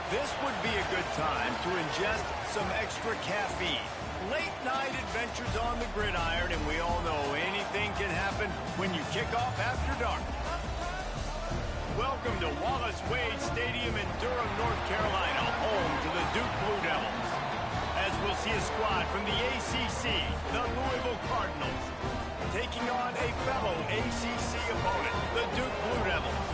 This would be a good time to ingest some extra caffeine. Late night adventures on the gridiron, and we all know anything can happen when you kick off after dark. Welcome to Wallace Wade Stadium in Durham, North Carolina, home to the Duke Blue Devils. As we'll see a squad from the ACC, the Louisville Cardinals, taking on a fellow ACC opponent, the Duke Blue Devils.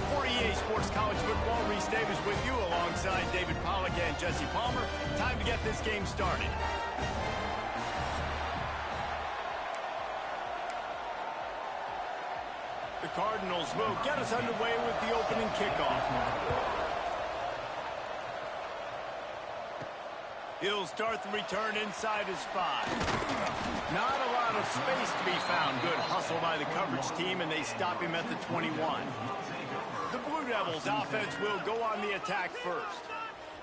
For EA Sports College Football, Reese Davis with you alongside David Pollack and Jesse Palmer. Time to get this game started. The Cardinals will get us underway with the opening kickoff. He'll start the return inside his 5. Not a lot of space to be found. Good hustle by the coverage team, and they stop him at the 21. The Blue Devils offense will go on the attack first.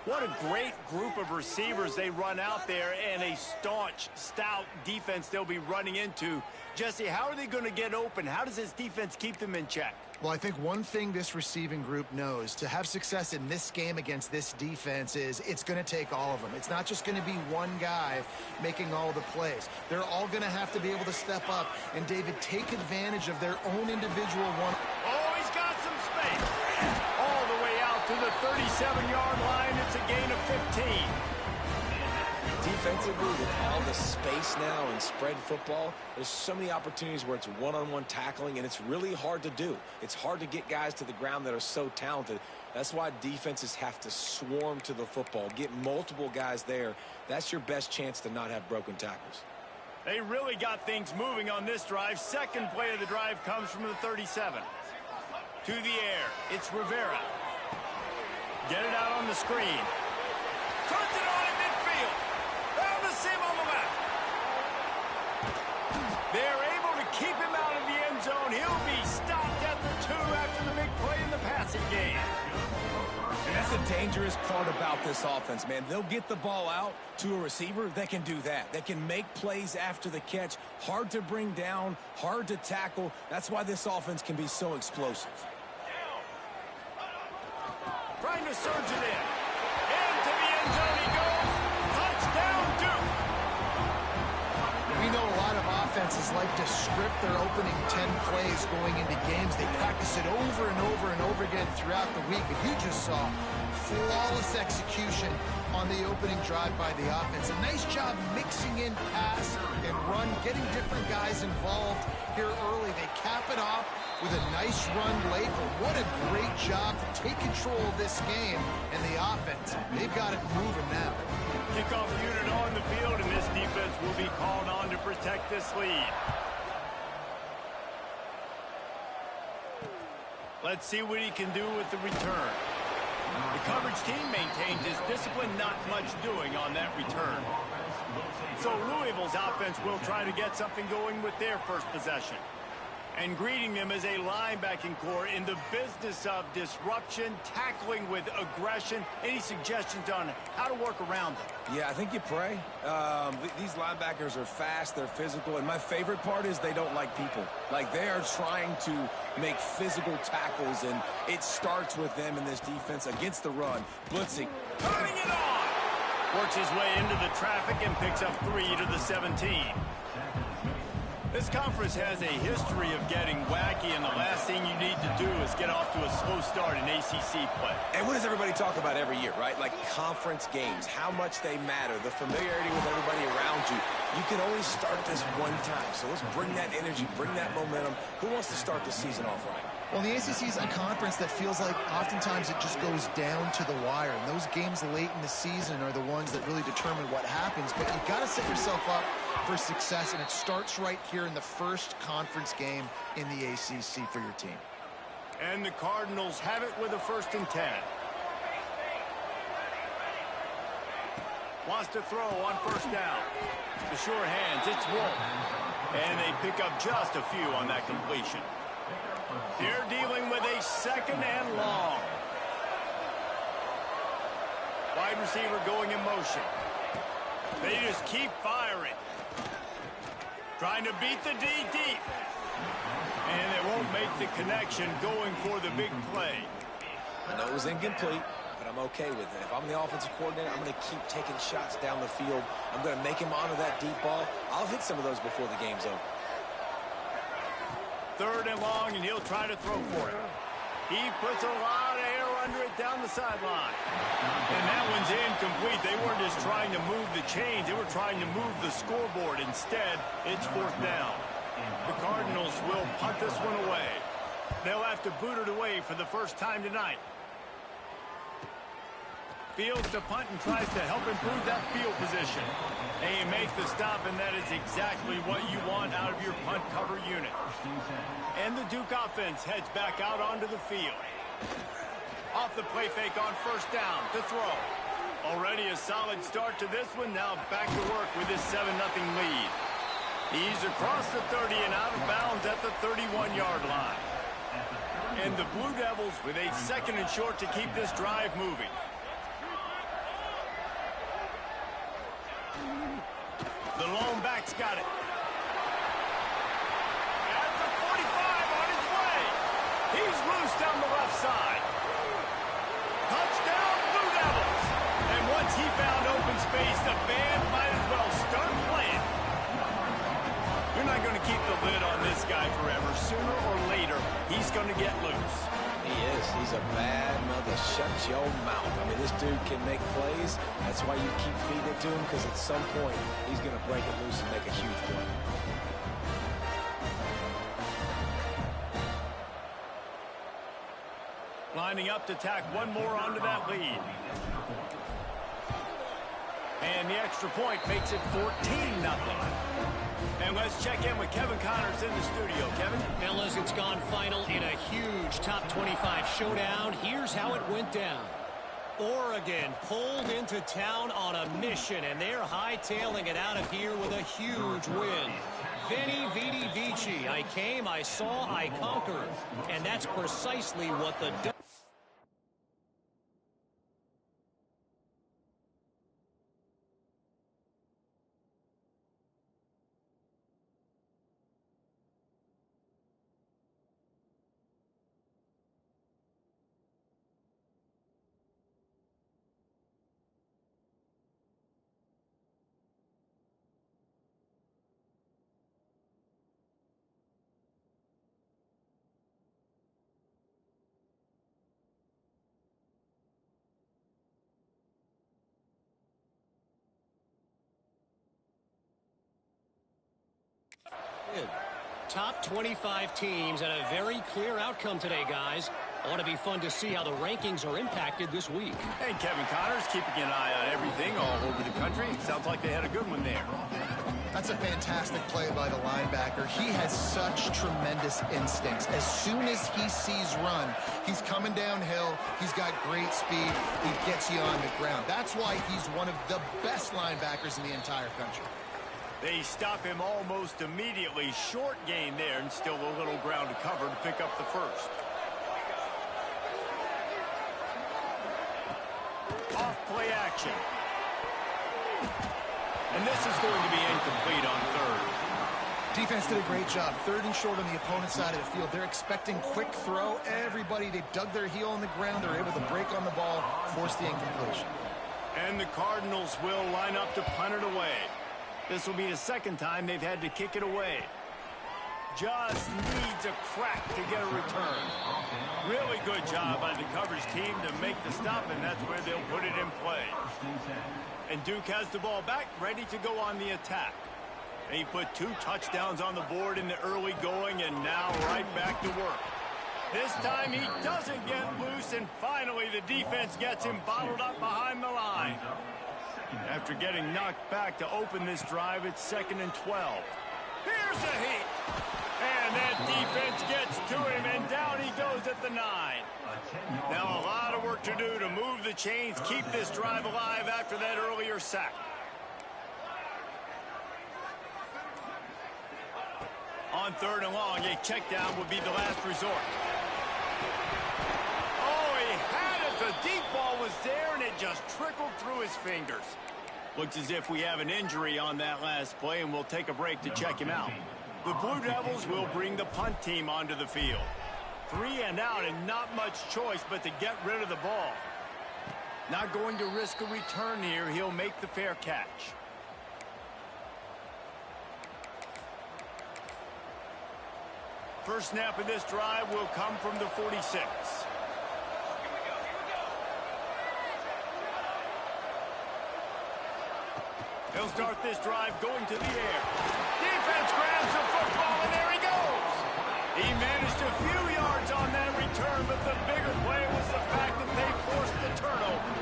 What a great group of receivers they run out there, and a staunch, stout defense they'll be running into. Jesse, how are they going to get open? How does this defense keep them in check? Well, I think one thing this receiving group knows to have success in this game against this defense is it's going to take all of them. It's not just going to be one guy making all the plays. They're all going to have to be able to step up and, David, take advantage of their own individual one. Oh, he's got some space. All the way out to the 37-yard line. It's a gain of 15. Defensively, with all the space now in spread football, there's so many opportunities where it's one-on-one tackling, and it's really hard to do. It's hard to get guys to the ground that are so talented. That's why defenses have to swarm to the football, get multiple guys there. That's your best chance to not have broken tackles. They really got things moving on this drive. Second play of the drive comes from the 37. To the air, it's Rivera. Get it out on the screen. Turns it on in midfield. Found the seam on the left. They're able to keep him out of the end zone. He'll be stopped at the 2 after the big play in the passing game. And that's the dangerous part about this offense, man. They'll get the ball out to a receiver that can do that. That can make plays after the catch. Hard to bring down, hard to tackle. That's why this offense can be so explosive. Trying to surge it in. Into the end zone he goes. Touchdown, Duke. We know a lot of offenses like to script their opening 10 plays going into games. They practice it over and over and over again throughout the week. But you just saw flawless execution on the opening drive by the offense. A nice job mixing in pass and run, getting different guys involved here early. They cap it off with a nice run late. But what a great job to take control of this game and the offense. They've got it moving now. Kickoff unit on the field, and this defense will be called on to protect this lead. Let's see what he can do with the return. The coverage team maintains his discipline, not much doing on that return. So Louisville's offense will try to get something going with their first possession. And greeting them as a linebacking core in the business of disruption, tackling with aggression. Any suggestions on how to work around them? Yeah, I think you pray. These linebackers are fast, they're physical, and my favorite part is they don't like people. Like, they are trying to make physical tackles, and it starts with them in this defense against the run. Blitzing. Turning it on! Works his way into the traffic and picks up 3 to the 17. This conference has a history of getting wacky, and the last thing you need to do is get off to a slow start in ACC play. And what does everybody talk about every year, right? Like conference games, how much they matter, the familiarity with everybody around you. You can only start this one time, so let's bring that energy, bring that momentum. Who wants to start the season off right? Well, the ACC is a conference that feels like oftentimes it just goes down to the wire. And those games late in the season are the ones that really determine what happens. But you've got to set yourself up for success, and it starts right here in the first conference game in the ACC for your team. And the Cardinals have it with a 1st and 10. Wants to throw on 1st down. The sure hands, it's Wolf. And they pick up just a few on that completion. They're dealing with a 2nd and long. Wide receiver going in motion. They just keep firing. Trying to beat the D deep. And they won't make the connection going for the big play. I know it was incomplete, but I'm okay with it. If I'm the offensive coordinator, I'm going to keep taking shots down the field. I'm going to make him honor that deep ball. I'll hit some of those before the game's over. 3rd and long, and he'll try to throw for it. He puts a lot of air under it down the sideline. And that one's incomplete. They weren't just trying to move the chains. They were trying to move the scoreboard. Instead, it's 4th down. The Cardinals will punt this one away. They'll have to boot it away for the first time tonight. Fields to punt and tries to help improve that field position. And you make the stop, and that is exactly what you want out of your punt cover unit. And the Duke offense heads back out onto the field. Off the play fake on 1st down to throw. Already a solid start to this one. Now back to work with his 7-0 lead. He's across the 30 and out of bounds at the 31-yard line. And the Blue Devils with a 2nd and short to keep this drive moving. The lone back's got it. At the 45 on his way. He's loose down the left side. Touchdown, Blue Devils. And once he found open space, the band might as well start playing. You're not going to keep the lid on this guy forever. Sooner or later, he's going to get loose. He is. He's a bad mother. Shut your mouth. I mean, this dude can make plays. That's why you keep feeding it to him, because at some point, he's going to break it loose and make a huge play. Lining up to tack one more onto that lead. And the extra point makes it 14-0. And let's check in with Kevin Connors in the studio. Kevin? Fellas, it's gone final in a huge top 25 showdown. Here's how it went down. Oregon pulled into town on a mission, and they're hightailing it out of here with a huge win. Veni, Vidi, Vici. I came, I saw, I conquered. And that's precisely what the... Top 25 teams and a very clear outcome today, guys. Ought to be fun to see how the rankings are impacted this week. Hey, Kevin Connors, keeping an eye on everything all over the country. Sounds like they had a good one there. That's a fantastic play by the linebacker. He has such tremendous instincts. As soon as he sees run, he's coming downhill. He's got great speed. He gets you on the ground. That's why he's one of the best linebackers in the entire country. They stop him almost immediately. Short gain there, and still a little ground to cover to pick up the first. Off play action. And this is going to be incomplete on 3rd. Defense did a great job. 3rd and short on the opponent's side of the field. They're expecting quick throw. Everybody, they dug their heel on the ground. They're able to break on the ball, force the incompletion. And the Cardinals will line up to punt it away. This will be the 2nd time they've had to kick it away. Just needs a crack to get a return. Really good job by the coverage team to make the stop, and that's where they'll put it in play. And Duke has the ball back, ready to go on the attack. He put 2 touchdowns on the board in the early going, and now right back to work. This time he doesn't get loose, and finally the defense gets him bottled up behind the line. After getting knocked back to open this drive, it's 2nd and 12. Here's a heat. And that defense gets to him, and down he goes at the 9. Now a lot of work to do to move the chains, keep this drive alive after that earlier sack. On 3rd and long, a check down would be the last resort. Oh, he had it. The deep ball was there, and it just trickled through his fingers. Looks as if we have an injury on that last play, and we'll take a break to check him out. The Blue Devils will bring the punt team onto the field. 3 and out, and not much choice but to get rid of the ball. Not going to risk a return here. He'll make the fair catch. First snap of this drive will come from the 46. He'll start this drive going to the air. Defense grabs the football, and there he goes. He managed a few yards on that return, but the bigger play was the fact that they forced the turnover.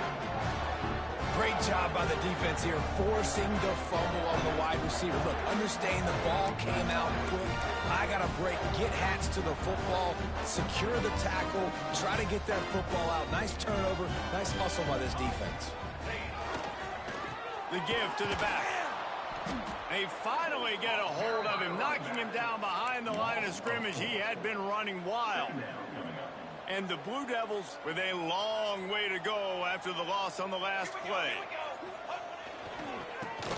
Great job by the defense here, forcing the fumble on the wide receiver. Look, understand the ball came out quick. I got to break, get hats to the football, secure the tackle, try to get that football out. Nice turnover, nice hustle by this defense. The give to the back. They finally get a hold of him, knocking him down behind the line of scrimmage. He had been running wild. And the Blue Devils with a long way to go after the loss on the last play.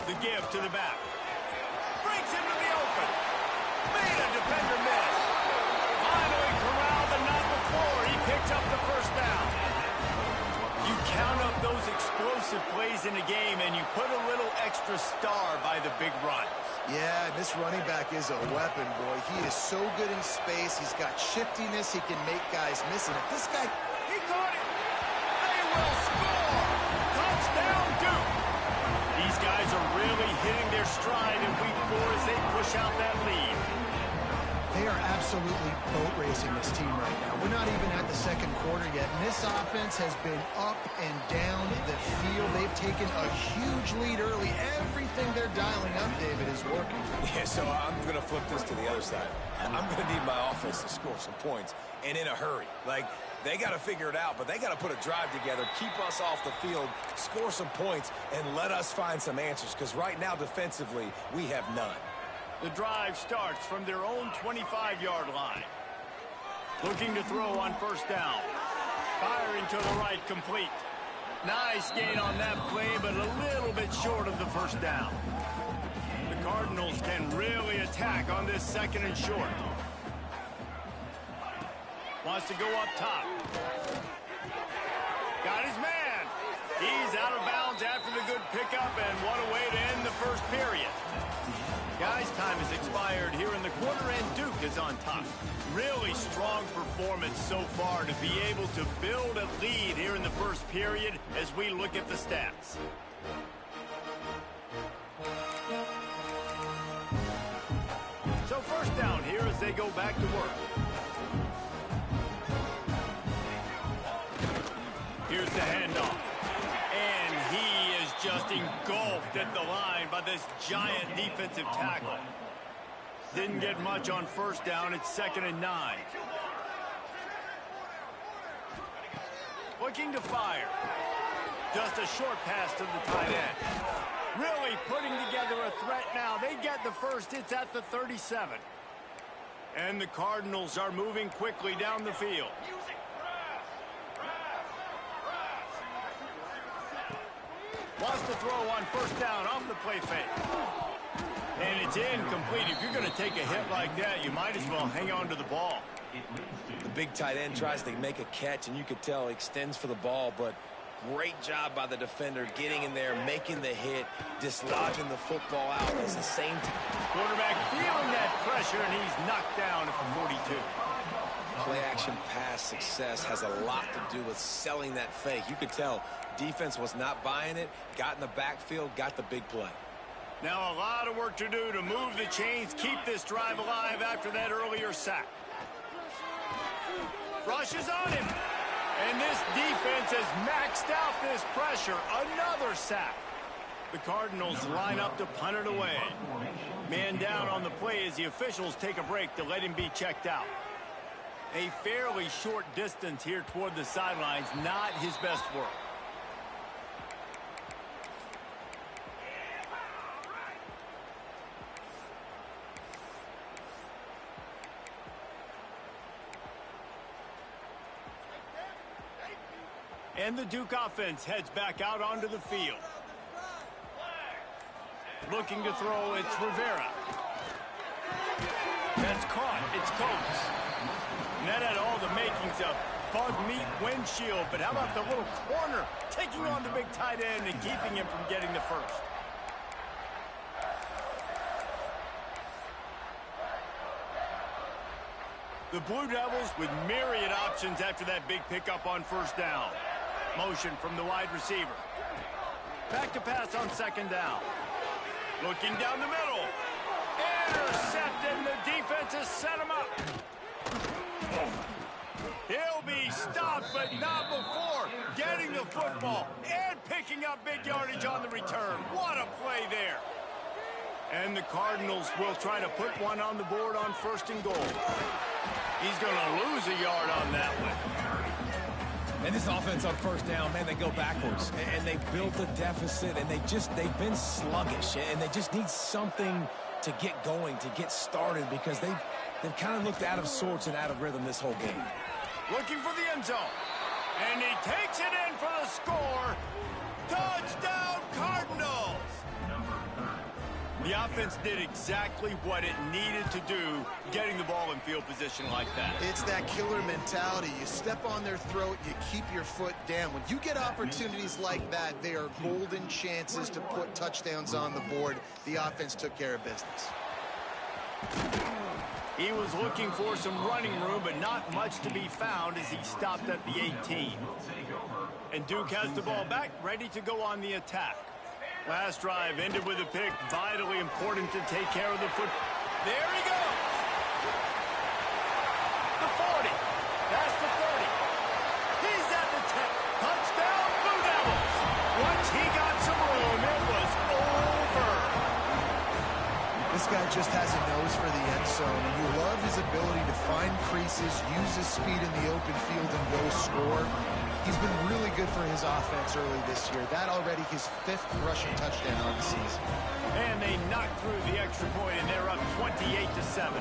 The give to the back. Breaks into the open. Made a defender miss. Finally corralled the not before. He picks up the first down. You count up those explosive plays in a game, and you put a little extra star by the big runs. Yeah, this running back is a weapon, boy. He is so good in space. He's got shiftiness. He can make guys miss. And if this guy... He caught it. They will score. Touchdown, Duke. These guys are really hitting their stride in week 4 as they push out that lead. They are absolutely boat racing this team right now. We're not even at the second quarter yet, and this offense has been up and down the field. They've taken a huge lead early. Everything they're dialing up, David, is working. Yeah, so I'm going to flip this to the other side. I'm going to need my offense to score some points, and in a hurry. Like, they got to figure it out, but they got to put a drive together, keep us off the field, score some points, and let us find some answers, because right now, defensively, we have none. The drive starts from their own 25-yard line. Looking to throw on first down. Firing to the right, complete. Nice gain on that play, but a little bit short of the first down. The Cardinals can really attack on this second and short. Wants to go up top. Got his man. He's out of bounds after the good pickup, and what a way to end the first period. Guys, time has expired here in the quarter, and Duke is on top. Really strong performance so far to be able to build a lead here in the first period as we look at the stats. So first down here as they go back to work. Here's the handoff. And he is just engulfed at the line by this giant defensive tackle. Didn't get much on first down. It's 2nd and 9. Looking to fire. Just a short pass to the tight end. Really putting together a threat now. They get the first. It's at the 37. And the Cardinals are moving quickly down the field. Wants to throw on first down off the play fake. And it's incomplete. If you're going to take a hit like that, you might as well hang on to the ball. The big tight end tries to make a catch, and you could tell he extends for the ball, but great job by the defender getting in there, making the hit, dislodging the football out at the same time. Quarterback feeling that pressure, and he's knocked down at the 42. Play-action pass success has a lot to do with selling that fake. You could tell defense was not buying it, got in the backfield, got the big play. Now a lot of work to do to move the chains, keep this drive alive after that earlier sack. Rushes on him. And this defense has maxed out this pressure. Another sack. The Cardinals line up to punt it away. Man down on the play as the officials take a break to let him be checked out. A fairly short distance here toward the sidelines, not his best work. And the Duke offense heads back out onto the field. Looking to throw, it's Rivera. That's caught. It's Coates. And that had all the makings of bug meat windshield. But how about the little corner taking on the big tight end and keeping him from getting the first? The Blue Devils with myriad options after that big pickup on first down. Motion from the wide receiver. Back to pass on second down. Looking down the middle. Intercepted, and the defense has set him up. He'll be stopped, but not before getting the football and picking up big yardage on the return. What a play there. And the Cardinals will try to put one on the board on first and goal. He's going to lose a yard on that one. And this offense on first down, man, they go backwards. And they built a deficit, and they've been sluggish. And they just need something to get going, to get started, because they've kind of looked out of sorts and out of rhythm this whole game. Looking for the end zone. And he takes it in for the score. Touchdown, Cardinals! The offense did exactly what it needed to do, getting the ball in field position like that. It's that killer mentality. You step on their throat, you keep your foot down. When you get opportunities like that, they are golden chances to put touchdowns on the board. The offense took care of business. He was looking for some running room, but not much to be found as he stopped at the 18. And Duke has the ball back, ready to go on the attack. Last drive ended with a pick. Vitally important to take care of the foot. There he goes. The 40. That's the 30. He's at the 10. Touchdown, Blue Devils. Once he got some room, it was over. This guy just has a nose for the end zone, and you love his ability to find creases, use his speed in the open field, and go score. He's been really good for his offense early this year. That already his 5th rushing touchdown on the season. And they knocked through the extra point, and they're up 28-7.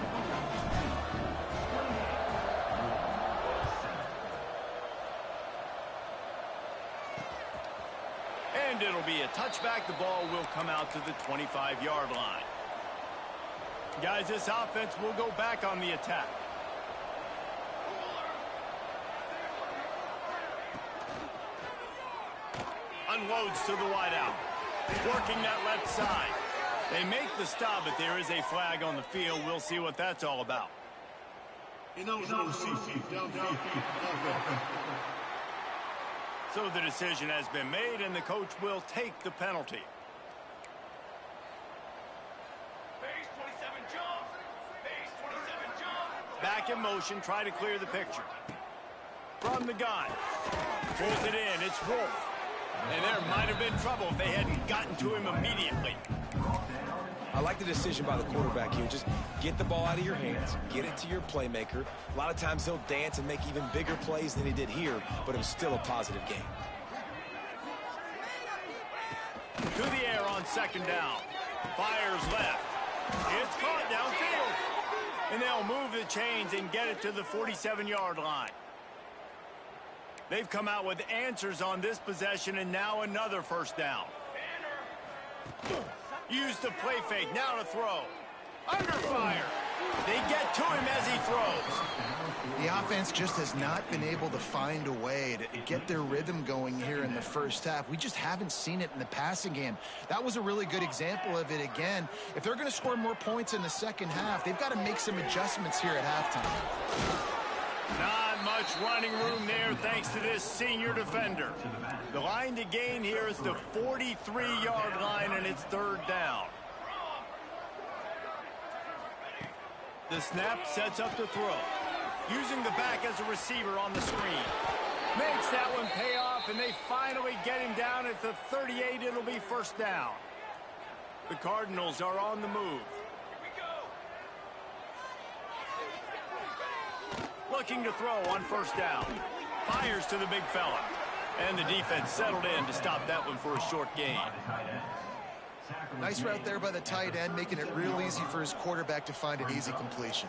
And it'll be a touchback. The ball will come out to the 25-yard line. Guys, this offense will go back on the attack. Unloads to the wideout. Working that left side. They make the stop, but there is a flag on the field. We'll see what that's all about. So the decision has been made, and the coach will take the penalty. Back in motion, try to clear the picture. From the gun. Pulls it in. It's Wolf. And there might have been trouble if they hadn't gotten to him immediately. I like the decision by the quarterback here. Just get the ball out of your hands, get it to your playmaker. A lot of times he'll dance and make even bigger plays than he did here, but it was still a positive game. To the air on second down. Fires left. It's caught downfield. And they'll move the chains and get it to the 47-yard line. They've come out with answers on this possession, and now another first down. Use the play fake, now to throw. Under fire. They get to him as he throws. The offense just has not been able to find a way to get their rhythm going here in the first half. We just haven't seen it in the passing game. That was a really good example of it again. If they're going to score more points in the second half, they've got to make some adjustments here at halftime. Not much running room there thanks to this senior defender. The line to gain here is the 43-yard line, and it's third down. The snap sets up the throw. Using the back as a receiver on the screen. Makes that one pay off, and they finally get him down at the 38. It'll be first down. The Cardinals are on the move. Looking to throw on first down. Fires to the big fella. And the defense settled in to stop that one for a short gain. Nice route there by the tight end, making it real easy for his quarterback to find an easy completion.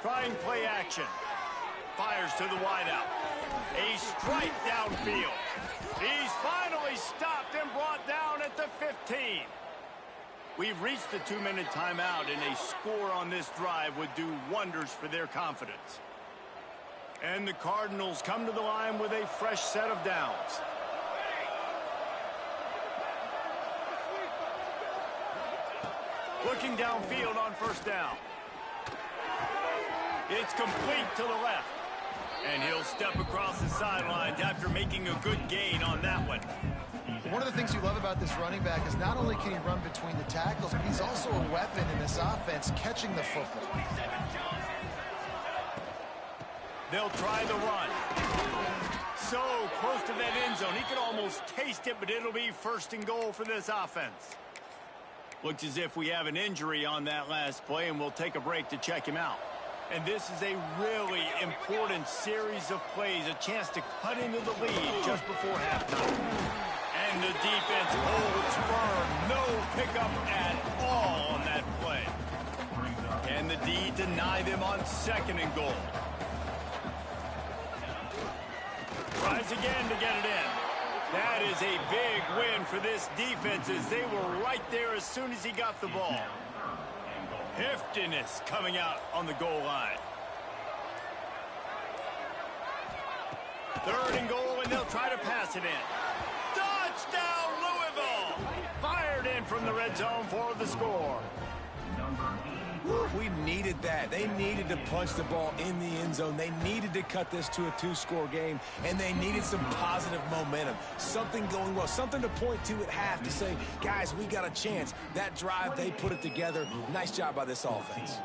Trying play action. Fires to the wideout. A strike downfield. He's finally stopped and brought down at the 15. We've reached the 2-minute timeout, and a score on this drive would do wonders for their confidence. And the Cardinals come to the line with a fresh set of downs. Looking downfield on first down. It's complete to the left. And he'll step across the sidelines after making a good gain on that one. One of the things you love about this running back is not only can he run between the tackles, but he's also a weapon in this offense, catching the football. They'll try the run. So close to that end zone. He could almost taste it, but it'll be first and goal for this offense. Looks as if we have an injury on that last play, and we'll take a break to check him out. And this is a really important series of plays, a chance to cut into the lead just before halftime. And the defense holds firm. No pickup at all on that play. Can the D deny them on second and goal? Tries again to get it in. That is a big win for this defense as they were right there as soon as he got the ball. Heftiness coming out on the goal line. Third and goal, and they'll try to pass it in. Touchdown, Louisville! Fired in from the red zone for the score. We needed that. They needed to punch the ball in the end zone. They needed to cut this to a 2-score game, and they needed some positive momentum. Something going well, something to point to at half to say, guys, we got a chance. That drive, they put it together. Nice job by this offense.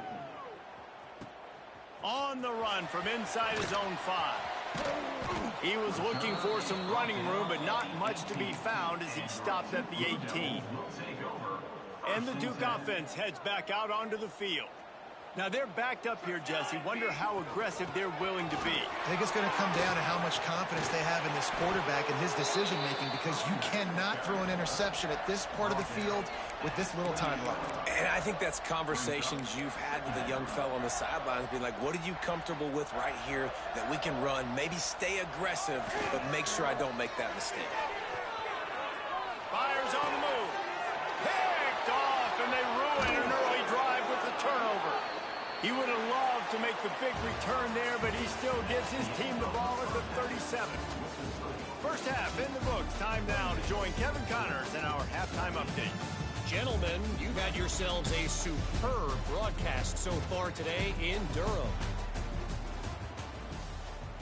On the run from inside his own 5. He was looking for some running room, but not much to be found as he stopped at the 18. And the Duke offense heads back out onto the field. Now they're backed up here, Jesse. Wonder how aggressive they're willing to be. I think it's going to come down to how much confidence they have in this quarterback and his decision-making, because you cannot throw an interception at this part of the field with this little time left. And I think that's conversations you've had with the young fellow on the sidelines, being like, what are you comfortable with right here that we can run? Maybe stay aggressive, but make sure I don't make that mistake. Fires on the move. Picked off, and they ruin an early drive with the turnover. He would have loved to make the big return there, but he still gives his team the ball at the 37. First half in the books. Time now to join Kevin Connors in our halftime update. Gentlemen, you've had yourselves a superb broadcast so far today in Durham.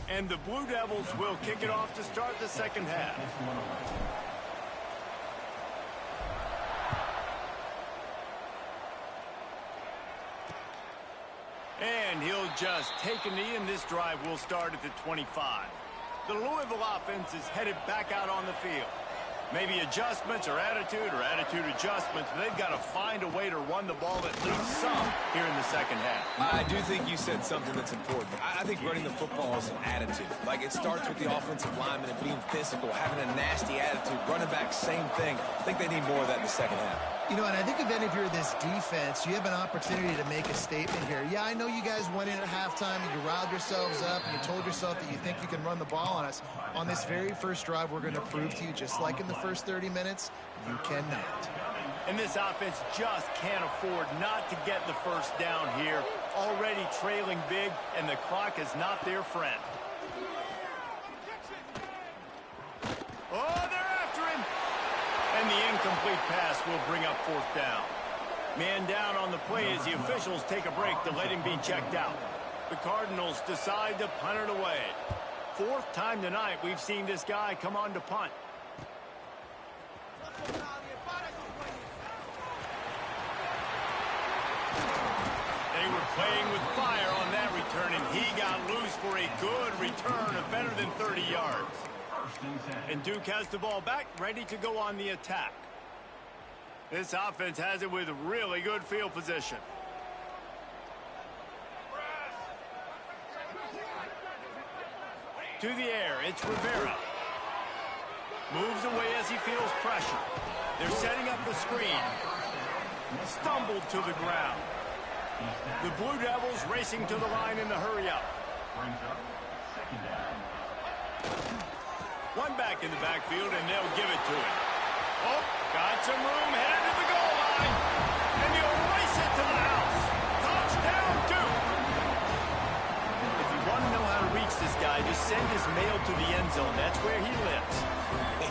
And the Blue Devils will kick it off to start the second half. And he'll just take a knee, and this drive will start at the 25. The Louisville offense is headed back out on the field. Maybe adjustments or attitude adjustments, but they've got to find a way to run the ball at least some here in the second half. I do think you said something that's important. I think running the football is an attitude. Like, it starts with the offensive lineman and being physical, having a nasty attitude. Running back, same thing. I think they need more of that in the second half. You know, and I think if you're this defense, you have an opportunity to make a statement here. Yeah, I know you guys went in at halftime and you riled yourselves up and you told yourself that you think you can run the ball on us. On this very first drive, we're going to prove to you, just like in the first 30 minutes, you cannot. And this offense just can't afford not to get the first down here. Already trailing big, and the clock is not their friend. Oh, they're after him! And the incomplete pass will bring up fourth down. Man down on the play as the officials take a break to let him be checked out. The Cardinals decide to punt it away. Fourth time tonight we've seen this guy come on to punt. They were playing with fire on that return, and he got loose for a good return of better than 30 yards. And Duke has the ball back, ready to go on the attack. This offense has it with really good field position. To the air, it's Rivera. Moves away as he feels pressure. They're setting up the screen. Stumbled to the ground. The Blue Devils racing to the line in the hurry-up. One back in the backfield, and they'll give it to him. Oh, got some room, headed to the goal line. line, and he'll race it to the house. Touchdown, Duke. If you want to know how to reach this guy, just send his mail to the end zone. That's where he lives.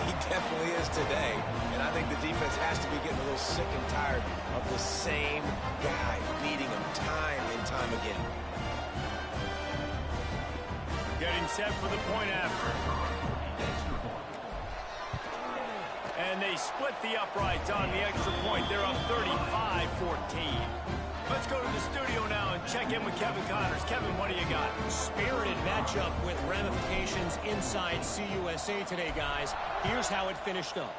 He definitely is today, and I think the defense has to be getting a little sick and tired of the same guy beating him time and time again. Getting set for the point after. And they split the uprights on the extra point. They're up 35-14. Let's go to the studio now and check in with Kevin Connors. Kevin, what do you got? Spirited matchup with ramifications inside CUSA today, guys. Here's how it finished up.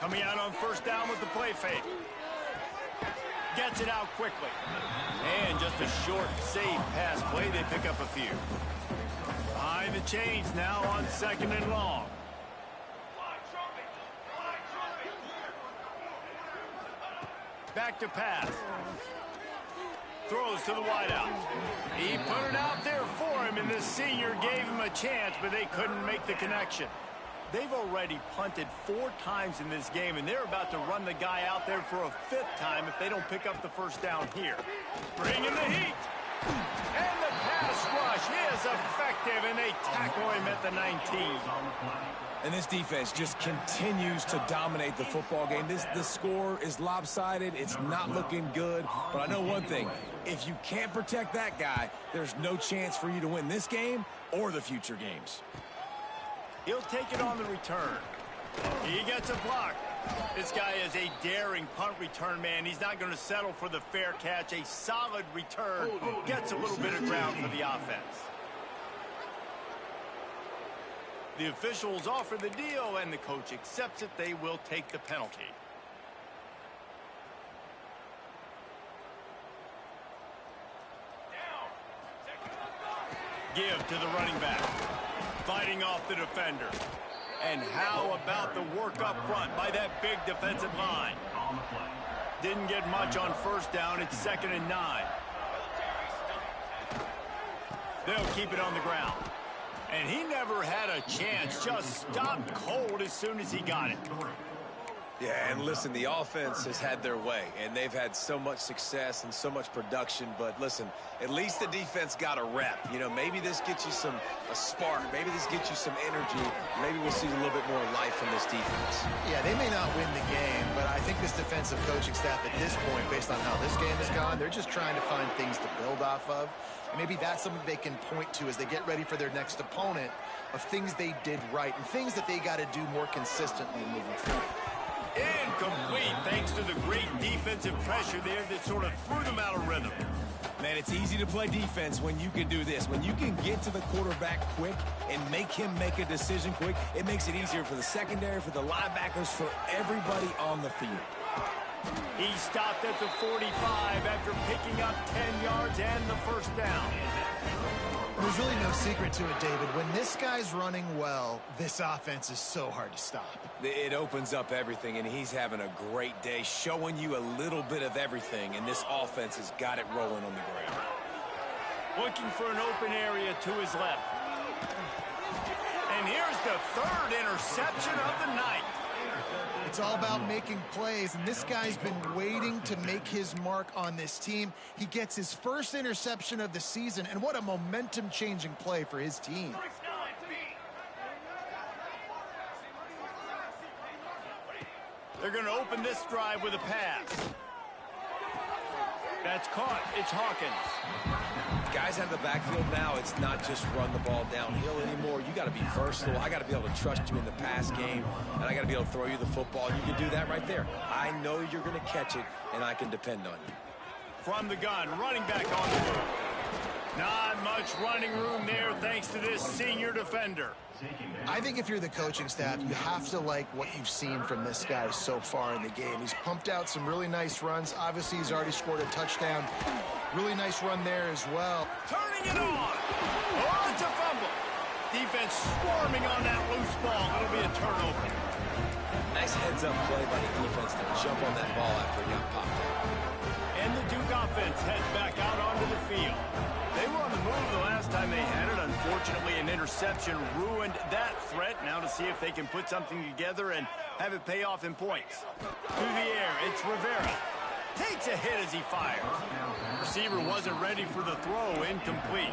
Coming out on first down with the play fake. Gets it out quickly. And just a short, safe pass play. They pick up a few. Behind the chains now on second and long. Back to pass. Throws to the wideout. He put it out there for him, and the senior gave him a chance, but they couldn't make the connection. They've already punted 4 times in this game, and they're about to run the guy out there for a 5th time if they don't pick up the first down here. Bring in the heat. And the pass rush is effective, and they tackle him at the 19. And this defense just continues to dominate the football game. The score is lopsided. It's not looking good. But I know one thing. If you can't protect that guy, there's no chance for you to win this game or the future games. He'll take it on the return. He gets a block. This guy is a daring punt return man. He's not going to settle for the fair catch. A solid return gets a little bit of ground for the offense. The officials offer the deal, and the coach accepts it. They will take the penalty. Give to the running back. Fighting off the defender. And how about the work up front by that big defensive line? Didn't get much on first down. It's 2nd and 9. They'll keep it on the ground. And he never had a chance. Just stopped cold as soon as he got it. Yeah, and listen, the offense has had their way, and they've had so much success and so much production. But listen, at least the defense got a rep. You know, maybe this gets you a spark. Maybe this gets you some energy. Maybe we'll see a little bit more life from this defense. Yeah, they may not win the game, but I think this defensive coaching staff at this point, based on how this game has gone, they're just trying to find things to build off of. And maybe that's something they can point to as they get ready for their next opponent, of things they did right and things that they got to do more consistently moving forward. Incomplete, thanks to the great defensive pressure there that sort of threw them out of rhythm. Man, it's easy to play defense when you can do this. When you can get to the quarterback quick and make him make a decision quick, it makes it easier for the secondary, for the linebackers, for everybody on the field. He stopped at the 45 after picking up 10 yards and the first down. There's really no secret to it, David. When this guy's running well, this offense is so hard to stop. It opens up everything, and he's having a great day, showing you a little bit of everything, and this offense has got it rolling on the ground. Looking for an open area to his left. And here's the 3rd interception of the night. It's all about making plays, and this guy's been waiting to make his mark on this team. He gets his first interception of the season, and what a momentum-changing play for his team. They're going to open this drive with a pass. That's caught. It's Hawkins. Guys out of the backfield now, it's not just run the ball downhill anymore. You got to be versatile. I got to be able to trust you in the pass game, and I got to be able to throw you the football. You can do that right there. I know you're going to catch it, and I can depend on you. From the gun, running back on the move. Not much running room there thanks to this senior defender. I think if you're the coaching staff, you have to like what you've seen from this guy so far in the game. He's pumped out some really nice runs. Obviously, he's already scored a touchdown. Really nice run there as well. Turning it on. Oh, it's a fumble. Defense swarming on that loose ball. It'll be a turnover. Now, Nice heads-up play by the defense to jump on that ball after it got popped out. And the Duke offense heads back out onto the field. They were on the move the last time they had it. Unfortunately, an interception ruined that threat. Now to see if they can put something together and have it pay off in points. Through the air, it's Rivera. Takes a hit as he fires. Receiver wasn't ready for the throw. Incomplete.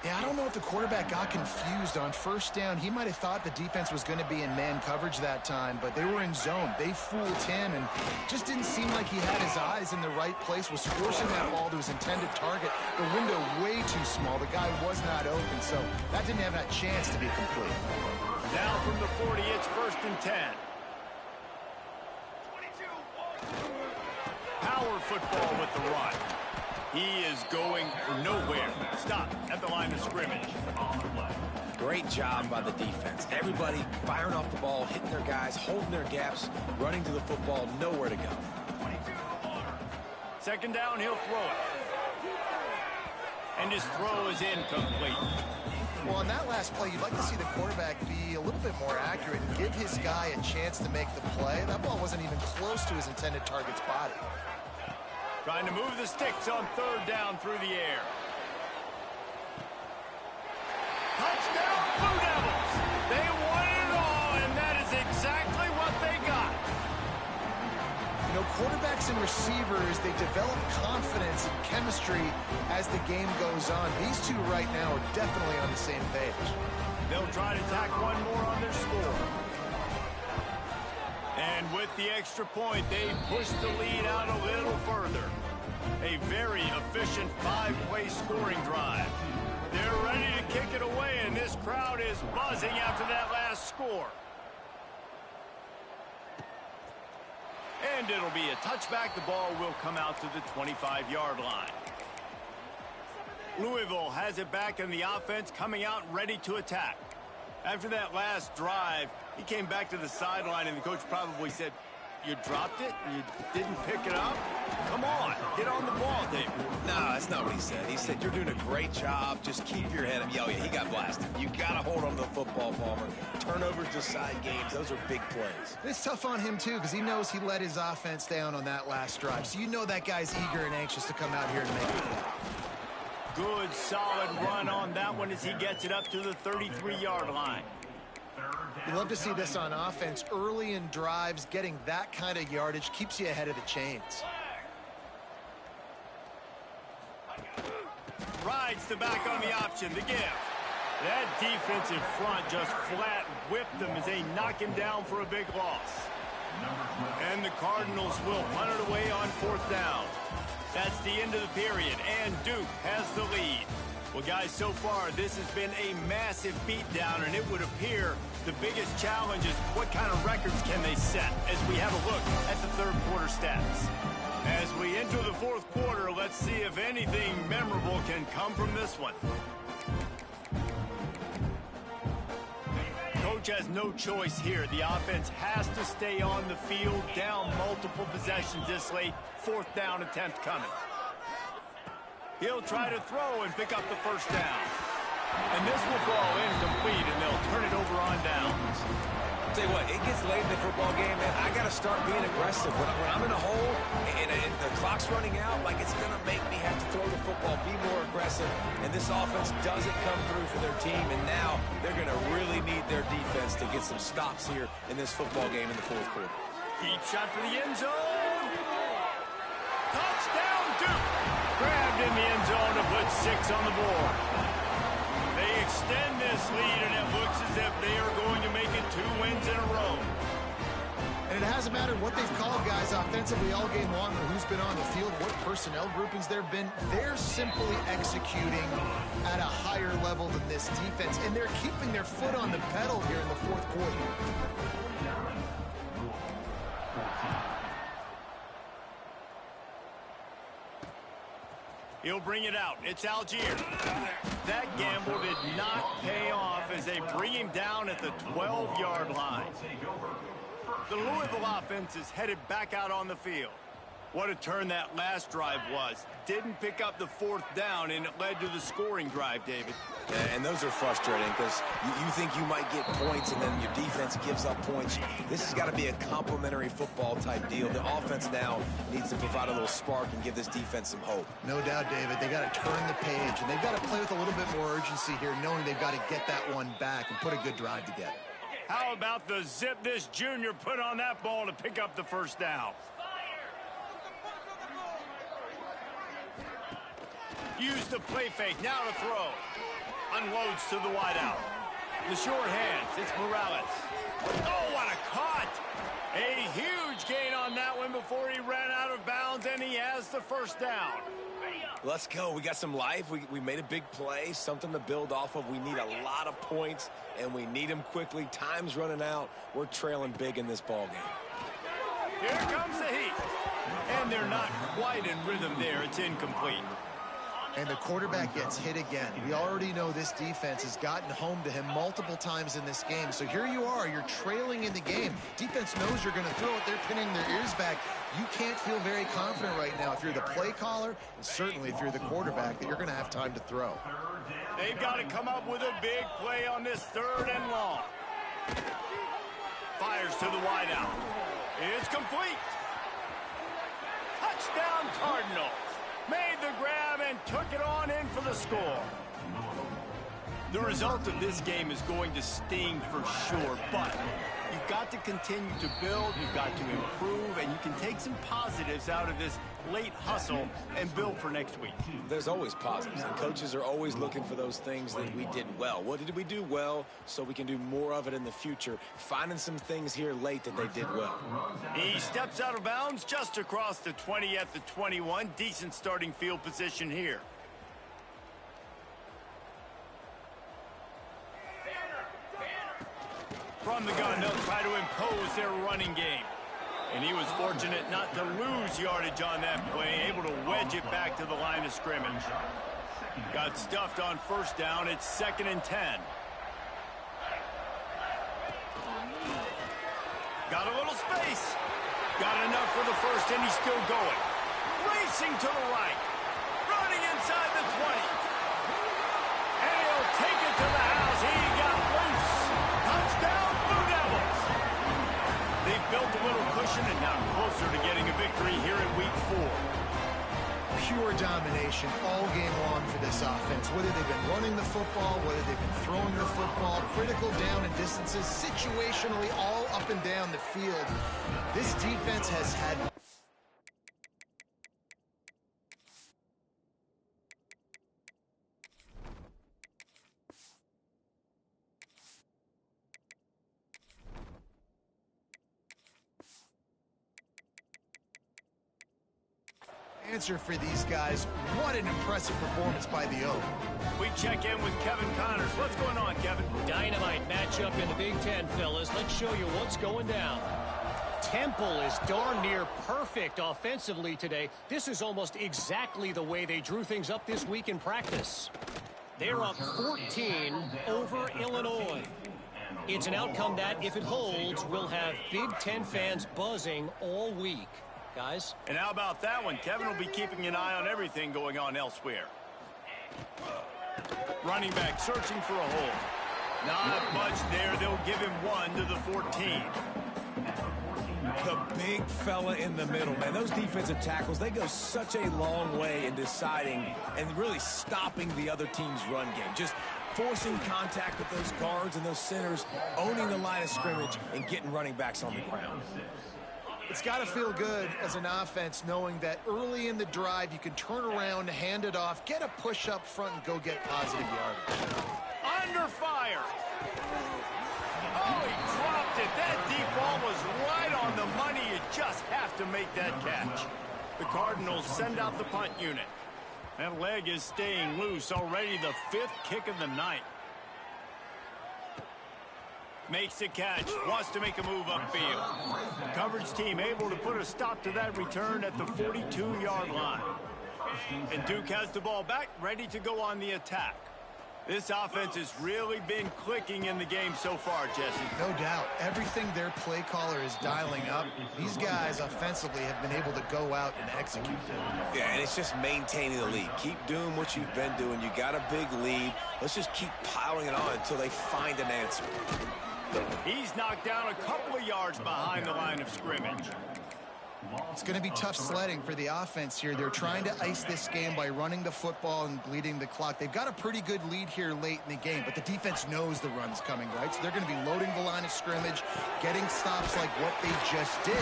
Yeah, I don't know if the quarterback got confused on first down. He might have thought the defense was going to be in man coverage that time, but they were in zone. They fooled him and just didn't seem like he had his eyes in the right place, was forcing that ball to his intended target. The window way too small. The guy was not open, so that didn't have that chance to be complete. Now from the 40, it's 1st and 10. Power football with the run. He is going nowhere. Stop at the line of scrimmage. Great job by the defense. Everybody firing off the ball, hitting their guys, holding their gaps, running to the football, nowhere to go. 2nd down, he'll throw it. And his throw is incomplete. Well, on that last play, you'd like to see the quarterback be a little bit more accurate and give his guy a chance to make the play. That ball wasn't even close to his intended target's body. Trying to move the sticks on 3rd down through the air. Touchdown, Blue Devils! They won it all, and that is exactly what they got. You know, quarterbacks and receivers, they develop confidence and chemistry as the game goes on. These two right now are definitely on the same page. They'll try to tack one more on their score. And with the extra point, they push the lead out a little further. A very efficient 5-play scoring drive. They're ready to kick it away, and this crowd is buzzing after that last score. And it'll be a touchback. The ball will come out to the 25-yard line. Louisville has it back in the offense, coming out ready to attack. After that last drive, he came back to the sideline, and the coach probably said, "You dropped it? You didn't pick it up? Come on, get on the ball, David." No, that's not what he said. He said, "You're doing a great job. Just keep your head up." Yeah, he got blasted. You got to hold on to the football, Palmer. Turnovers decide games. Those are big plays. It's tough on him, too, because he knows he let his offense down on that last drive. So you know that guy's eager and anxious to come out here and make it. Good, solid run on that one as he gets it up to the 33-yard line. You love to see this on offense. Early in drives, getting that kind of yardage keeps you ahead of the chains. Rides the back on the option, the give. That defensive front just flat whipped them as they knock him down for a big loss. And the Cardinals will punt it away on 4th down. That's the end of the period, and Duke has the lead. Well, guys, so far, this has been a massive beatdown, and it would appear the biggest challenge is what kind of records can they set as we have a look at the 3rd quarter stats. As we enter the 4th quarter, let's see if anything memorable can come from this one. Coach has no choice here. The offense has to stay on the field, down multiple possessions this late. 4th down attempt coming. He'll try to throw and pick up the 1st down. And this will fall incomplete, and they'll turn it over on downs. Tell you what, it gets late in the football game, man. I got to start being aggressive. When I'm in a hole and the clock's running out, like it's going to make me have to throw the football, be more aggressive. And this offense doesn't come through for their team, and now they're going to really need their defense to get some stops here in this football game in the 4th quarter. Deep shot for the end zone. Touchdown, Duke. Grabbed in the end zone to put 6 on the board. They extend this lead, and it looks as if they are going to make it 2 wins in a row. And it hasn't mattered what they've called, guys, offensively all game long, or who's been on the field, what personnel groupings there have been. They're simply executing at a higher level than this defense, and they're keeping their foot on the pedal here in the 4th quarter. He'll bring it out. It's Algier. That gamble did not pay off as they bring him down at the 12-yard line. The Louisville offense is headed back out on the field. What a turn that last drive was. Didn't pick up the 4th down, and it led to the scoring drive, David. Yeah, and those are frustrating because you think you might get points and then your defense gives up points. This has got to be a complementary football type deal. The offense now needs to provide a little spark and give this defense some hope. No doubt, David. They got to turn the page, and they've got to play with a little bit more urgency here, knowing they've got to get that one back and put a good drive together. How about the zip this junior put on that ball to pick up the 1st down? Use the play fake, now to throw. Unloads to the wideout. The short hands, it's Morales. Oh, what a cut! A huge gain on that one before he ran out of bounds, and he has the 1st down. Let's go. We got some life. We made a big play, something to build off of. We need a lot of points, and we need them quickly. Time's running out. We're trailing big in this ball game. Here comes the heat. And they're not quite in rhythm there. It's incomplete. And the quarterback gets hit again. We already know this defense has gotten home to him multiple times in this game. So here you are, you're trailing in the game. Defense knows you're going to throw it. They're pinning their ears back. You can't feel very confident right now if you're the play caller, and certainly if you're the quarterback, that you're going to have time to throw. They've got to come up with a big play on this 3rd and long. Fires to the wideout. It's complete. Touchdown Cardinals. Made the grab and took it on in for the score. The result of this game is going to sting for sure, but you've got to continue to build, you've got to improve, and you can take some positives out of this late hustle and build for next week. There's always positives, and coaches are always looking for those things that we did well. What did we do well so we can do more of it in the future? Finding some things here late that they did well. He steps out of bounds just across the 20 at the 21. Decent starting field position here. From the gun, they'll try to impose their running game. And he was fortunate not to lose yardage on that play, able to wedge it back to the line of scrimmage. Got stuffed on 1st down. It's 2nd and 10. Got a little space. Got enough for the 1st, and he's still going. Racing to the right. Running inside the 20. And he'll take it to the house. He got loose. Touchdown, Blue Devils. They've built a little cushion and now closer to getting a victory here in Week 4. Pure domination all game long for this offense. Whether they've been running the football, whether they've been throwing the football, critical down and distances, situationally all up and down the field. This defense has had... answer for these guys. What an impressive performance by the O. We check in with Kevin Connors. What's going on, Kevin? Dynamite matchup in the Big Ten, fellas. Let's show you what's going down. Temple is darn near perfect offensively today. This is almost exactly the way they drew things up this week in practice. They're up 14 over Illinois. It's an outcome that, if it holds, will have Big Ten fans buzzing all week. Guys? And how about that one? Kevin will be keeping an eye on everything going on elsewhere. Running back searching for a hole. Not much there. They'll give him 1 to the 14. The big fella in the middle, man. Those defensive tackles, they go such a long way in deciding and really stopping the other team's run game. Just forcing contact with those guards and those centers, owning the line of scrimmage, and getting running backs on the ground. It's got to feel good as an offense knowing that early in the drive you can turn around, hand it off, get a push up front, and go get positive yardage. Under fire. Oh, he dropped it. That deep ball was right on the money. You just have to make that catch. The Cardinals send out the punt unit. That leg is staying loose. Already the 5th kick of the night. Makes the catch, wants to make a move upfield. Coverage team able to put a stop to that return at the 42-yard line. And Duke has the ball back, ready to go on the attack. This offense has really been clicking in the game so far, Jesse. No doubt. Everything their play caller is dialing up, these guys offensively have been able to go out and execute it. Yeah, and it's just maintaining the lead. Keep doing what you've been doing. You got a big lead. Let's just keep piling it on until they find an answer. He's knocked down a couple of yards behind the line of scrimmage. It's going to be tough sledding for the offense here. They're trying to ice this game by running the football and bleeding the clock. They've got a pretty good lead here late in the game, but the defense knows the run's coming, right? So they're going to be loading the line of scrimmage, getting stops like what they just did.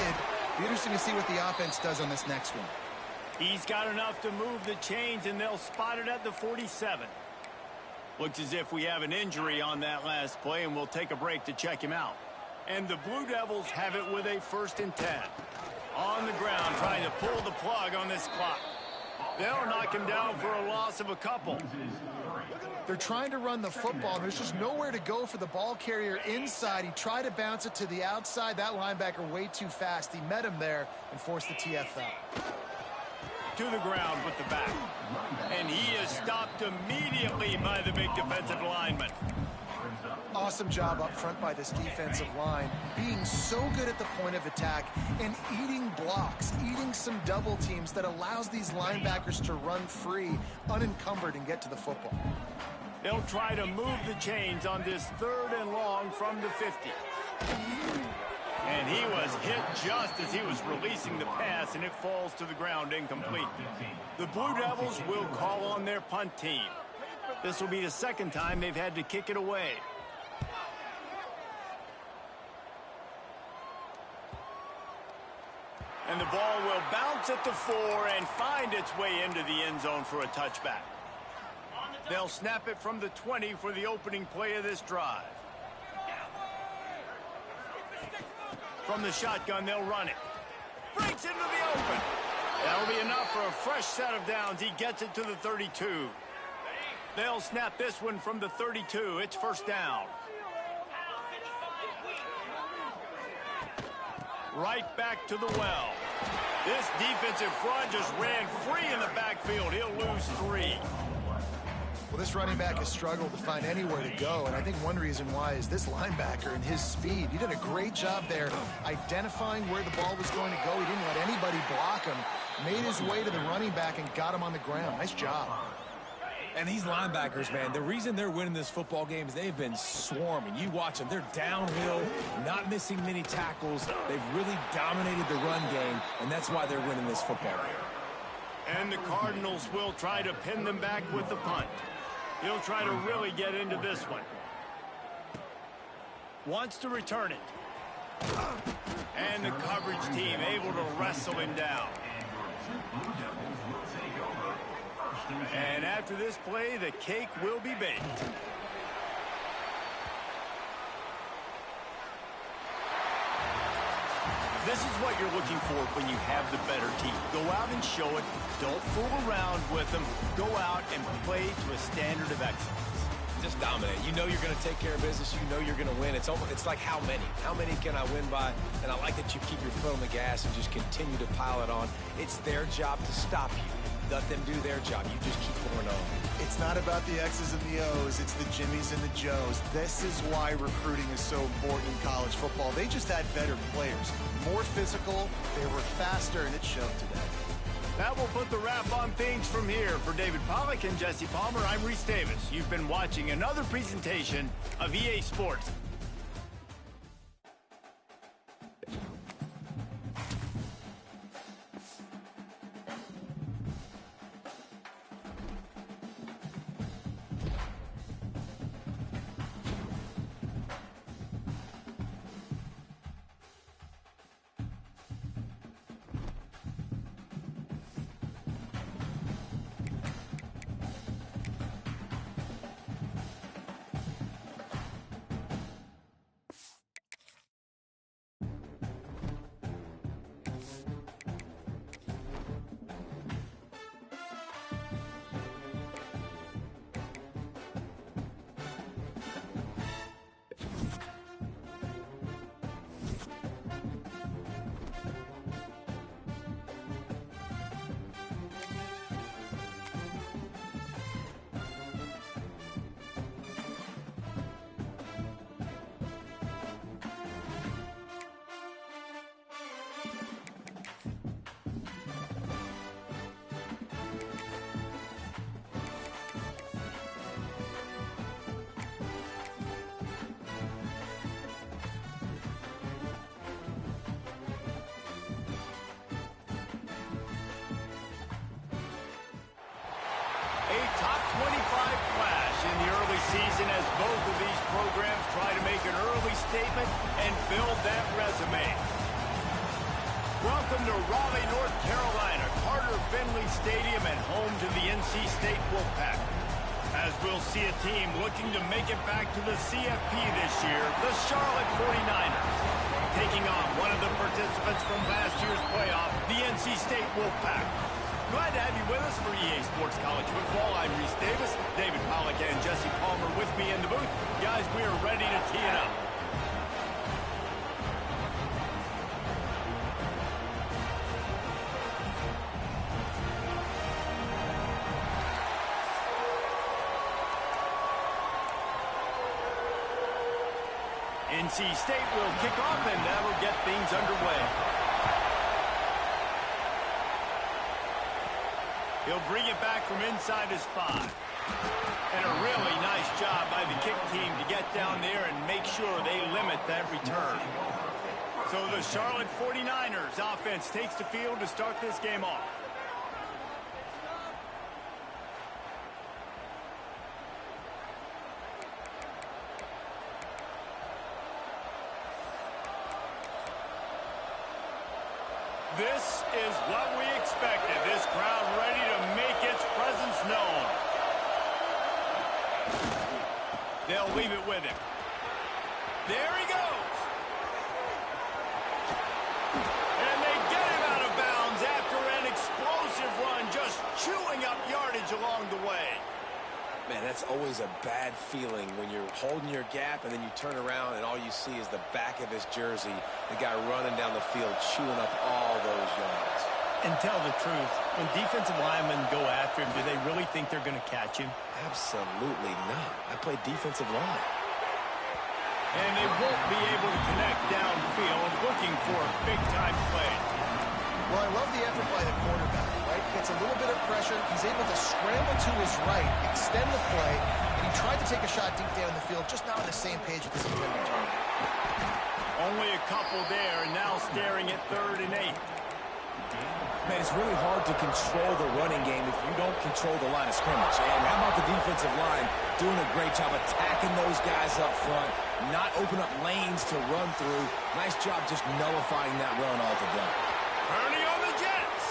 Be interesting to see what the offense does on this next one. He's got enough to move the chains, and they'll spot it at the 47. Looks as if we have an injury on that last play, and we'll take a break to check him out. And the Blue Devils have it with a 1st and 10. On the ground, trying to pull the plug on this clock. They'll knock him down for a loss of a couple. They're trying to run the football. There's just nowhere to go for the ball carrier inside. He tried to bounce it to the outside. That linebacker way too fast. He met him there and forced the TFL. To the ground with the back. And he is stopped immediately by the big defensive lineman. Awesome job up front by this defensive line, being so good at the point of attack and eating blocks, eating some double teams that allows these linebackers to run free, unencumbered, and get to the football. They'll try to move the chains on this 3rd and long from the 50. And he was hit just as he was releasing the pass, and it falls to the ground incomplete. The Blue Devils will call on their punt team. This will be the 2nd time they've had to kick it away. And the ball will bounce at the 4 and find its way into the end zone for a touchback. They'll snap it from the 20 for the opening play of this drive. From the shotgun, they'll run it. Breaks into the open. That'll be enough for a fresh set of downs. He gets it to the 32. They'll snap this one from the 32. It's 1st down. Right back to the well. This defensive front just ran free in the backfield. He'll lose 3. Well, this running back has struggled to find anywhere to go, and I think one reason why is this linebacker and his speed. He did a great job there identifying where the ball was going to go. He didn't let anybody block him. Made his way to the running back and got him on the ground. Nice job. And these linebackers, man, the reason they're winning this football game is they've been swarming. You watch them. They're downhill, not missing many tackles. They've really dominated the run game, and that's why they're winning this football game. And the Cardinals will try to pin them back with the punt. He'll try to really get into this one. Wants to return it. And the coverage team able to wrestle him down. And after this play, the cake will be baked. This is what you're looking for when you have the better team. Go out and show it. Don't fool around with them. Go out and play to a standard of excellence. Just dominate. You know you're going to take care of business. You know you're going to win. It's like how many? How many can I win by? And I like that you keep your foot on the gas and just continue to pile it on. It's their job to stop you. Let them do their job. You just keep going on. It's not about the X's and the O's. It's the Jimmies and the Joes. This is why recruiting is so important in college football. They just had better players. More physical, they were faster, and it showed today. That will put the wrap on things from here. For David Pollack and Jesse Palmer, I'm Reese Davis. You've been watching another presentation of EA Sports. a top 25 clash in the early season as both of these programs try to make an early statement and build that resume. Welcome to Raleigh, North Carolina, Carter Finley Stadium and home to the NC State Wolfpack. As we'll see a team looking to make it back to the CFP this year, the Charlotte 49ers. Taking on one of the participants from last year's playoff, the NC State Wolfpack. Glad to have you with us for EA Sports College Football. I'm Reese Davis, David Pollack and Jesse Palmer with me in the booth. Guys, we are ready to tee it up. NC State will kick off, and that'll get things underway. He'll bring it back from inside his 5. And a really nice job by the kick team to get down there and make sure they limit that return. So the Charlotte 49ers offense takes the field to start this game off. This is what we expected. This crowd ready to make its presence known. They'll leave it with him. There he goes. And they get him out of bounds after an explosive run, just chewing up yardage along the way. Man, that's always a bad feeling when you're holding your gap and then you turn around and all you see is the back of his jersey, the guy running down the field, chewing up all those yards. And tell the truth, when defensive linemen go after him, do they really think they're going to catch him? Absolutely not. I play defensive line. And they won't be able to connect downfield, looking for a big-time play. Well, I love the effort by the quarterback, right? Gets a little bit of pressure. He's able to scramble to his right, extend the play, and he tried to take a shot deep down the field, just not on the same page with his intended target. Only a couple there, and now staring at 3rd and 8. Man, it's really hard to control the running game if you don't control the line of scrimmage. And how about the defensive line doing a great job attacking those guys up front, not open up lanes to run through. Nice job just nullifying that run altogether. Turning on the Jets.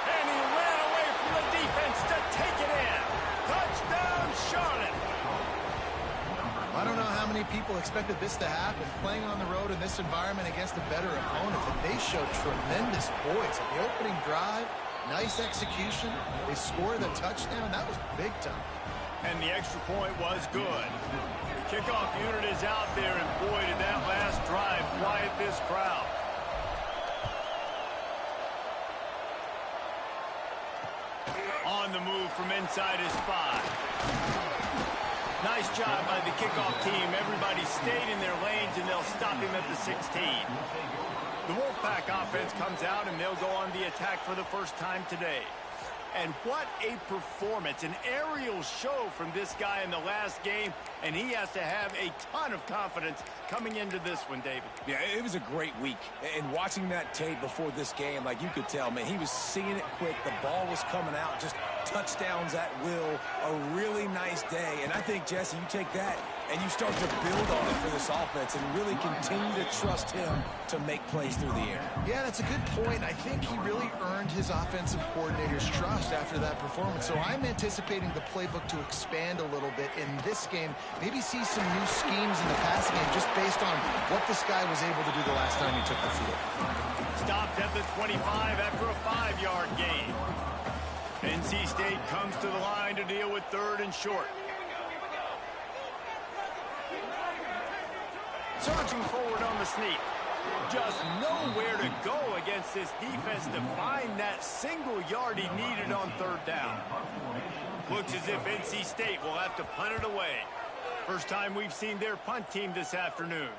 And he ran away from the defense to take it in. Touchdown, Charlotte. I don't know how many people expected this to happen, playing on the road in this environment against a better opponent, but they showed tremendous poise. On the opening drive, nice execution. They scored a touchdown. That was big time. And the extra point was good. The kickoff unit is out there, and boy, did that last drive quiet this crowd. On the move from inside his 5. Nice job by the kickoff team. Everybody stayed in their lanes, and they'll stop him at the 16. The Wolfpack offense comes out, and they'll go on the attack for the first time today. And what a performance, an aerial show from this guy in the last game, and he has to have a ton of confidence coming into this one, David. Yeah, it was a great week. And watching that tape before this game, like you could tell, man, he was seeing it quick. The ball was coming out, just touchdowns at will. A really nice day. And I think, Jesse, you take that and you start to build on it for this offense and really continue to trust him to make plays through the air. Yeah, that's a good point. I think he really earned his offensive coordinator's trust after that performance. So I'm anticipating the playbook to expand a little bit in this game. Maybe see some new schemes in the passing game just based on what this guy was able to do the last time he took the field. Stopped at the 25 after a 5-yard gain. NC State comes to the line to deal with 3rd and short. Surging forward on the sneak. Just nowhere to go against this defense to find that single yard he needed on 3rd down. Looks as if NC State will have to punt it away. First time we've seen their punt team this afternoon.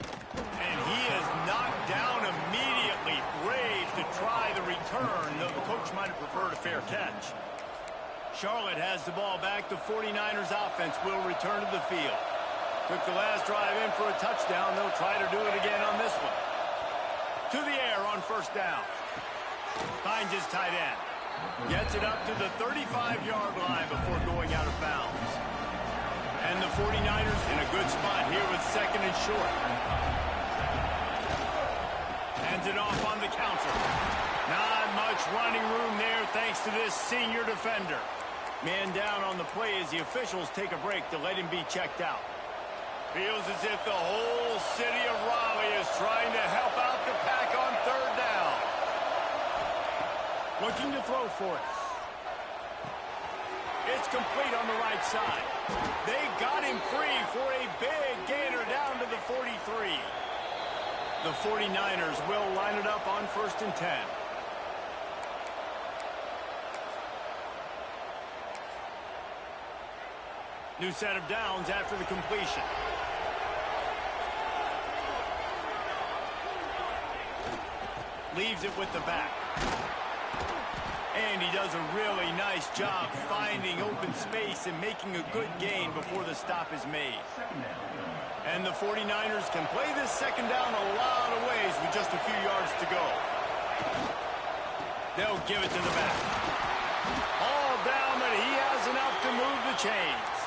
And he is knocked down immediately. Brave to try the return, though the coach might have preferred a fair catch. Charlotte has the ball back. The 49ers offense will return to the field. Took the last drive in for a touchdown. They'll try to do it again on this one. To the air on 1st down. Finds his tight end. Gets it up to the 35-yard line before going out of bounds. And the 49ers in a good spot here with second and short. Hands it off on the counter. Not much running room there thanks to this senior defender. Man down on the play as the officials take a break to let him be checked out. Feels as if the whole city of Raleigh is trying to help out the Pack on third down. Looking to throw for it. It's complete on the right side. They got him free for a big gainer down to the 43. The 49ers will line it up on 1st and 10. New set of downs after the completion. Leaves it with the back. And he does a really nice job finding open space and making a good gain before the stop is made. And the 49ers can play this second down a lot of ways with just a few yards to go. They'll give it to the back. All down, but he has enough to move the chains.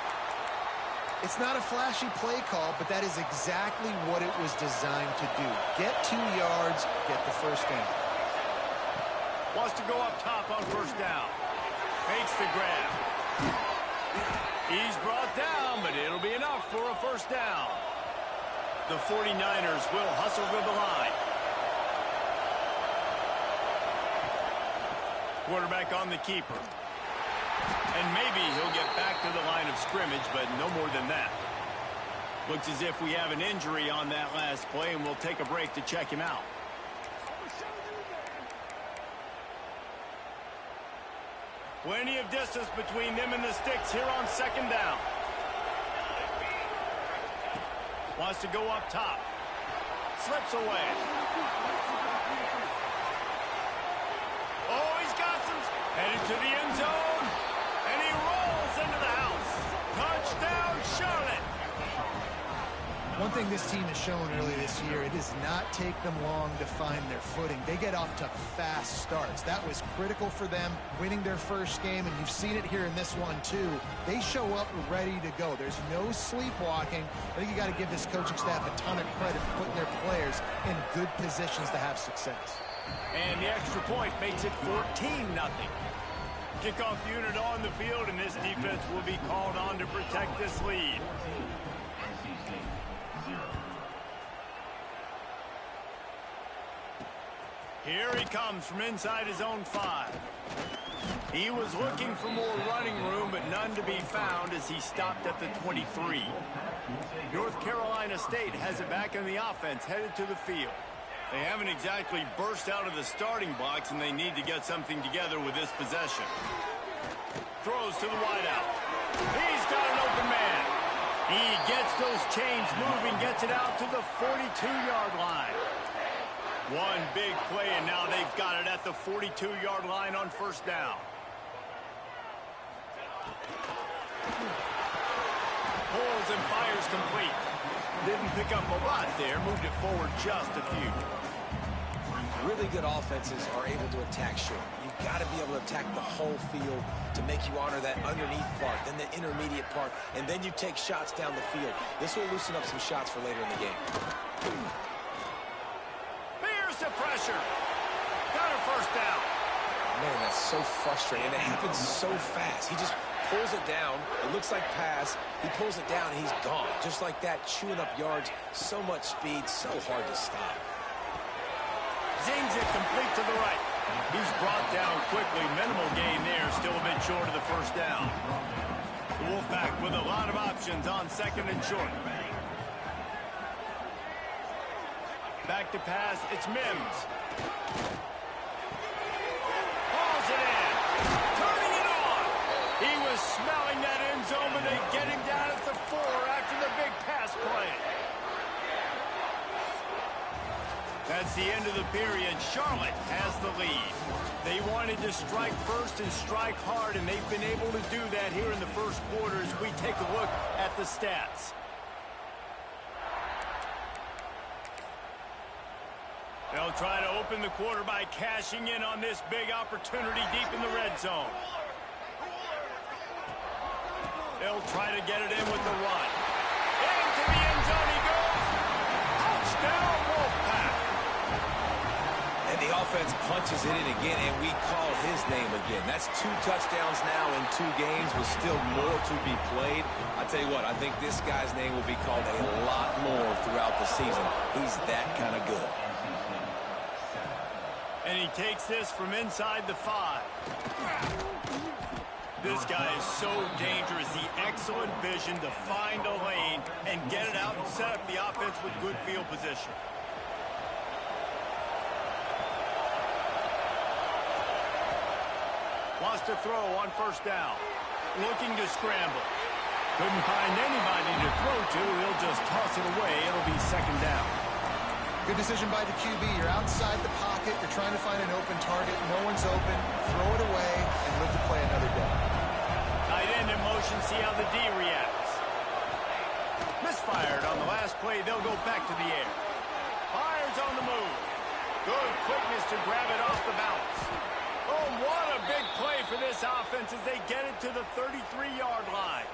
It's not a flashy play call, but that is exactly what it was designed to do. Get 2 yards, get the first down. Wants to go up top on first down. Makes the grab. He's brought down, but it'll be enough for a first down. The 49ers will hustle to the line. Quarterback on the keeper. And maybe he'll get back to the line of scrimmage, but no more than that. Looks as if we have an injury on that last play, and we'll take a break to check him out. Plenty of distance between them and the sticks here on second down. Wants to go up top. Slips away. Oh, he's got some. Headed to the end zone. And he rolls into the house. Touchdown, Charlotte. One thing this team has shown early this year, it does not take them long to find their footing. They get off to fast starts. That was critical for them, winning their first game, and you've seen it here in this one too. They show up ready to go. There's no sleepwalking. I think you got to give this coaching staff a ton of credit for putting their players in good positions to have success. And the extra point makes it 14-0. Kickoff unit on the field, and this defense will be called on to protect this lead. Here he comes from inside his own 5. He was looking for more running room, but none to be found as he stopped at the 23. North Carolina State has it back in the offense, headed to the field. They haven't exactly burst out of the starting blocks, and they need to get something together with this possession. Throws to the wideout. He's got an open man. He gets those chains moving, gets it out to the 42-yard line. One big play, and now they've got it at the 42-yard line on first down. Pulls and fires complete. Didn't pick up a lot there, moved it forward just a few. Really good offenses are able to attack short. You've got to be able to attack the whole field to make you honor that underneath part, then the intermediate part, and then you take shots down the field. This will loosen up some shots for later in the game. Here's the pressure. Got a first down. Man, that's so frustrating, and it happens so fast. He just pulls it down. It looks like pass. He pulls it down, and he's gone. Just like that, chewing up yards. So much speed, so hard to stop. Zings it complete to the right. He's brought down quickly. Minimal gain there. Still a bit short of the first down. The Wolfpack with a lot of options on second and short. Back to pass. It's Mims. Hauls it in. Turning it on. He was smelling that end zone, but they get him down at the 4 after the big pass play. That's the end of the period. Charlotte has the lead. They wanted to strike first and strike hard, and they've been able to do that here in the first quarter as we take a look at the stats. They'll try to open the quarter by cashing in on this big opportunity deep in the red zone. They'll try to get it in with the run. Into the end zone he goes. Touchdown, Wolfpack. And the offense punches it in again, and we call his name again. That's 2 touchdowns now in 2 games with still more to be played. I tell you what, I think this guy's name will be called a lot more throughout the season. He's that kind of good. And he takes this from inside the 5. This guy is so dangerous. The excellent vision to find a lane and get it out and set up the offense with good field position. Wants to throw on first down. Looking to scramble. Couldn't find anybody to throw to. He'll just toss it away. It'll be second down. Good decision by the QB. You're outside the pocket. You're trying to find an open target. No one's open. Throw it away and live to play another day. Tight end in motion. See how the D reacts. Misfired on the last play. They'll go back to the air. Fires on the move. Good quickness to grab it off the bounce. Oh, what a big play for this offense as they get it to the 33-yard line.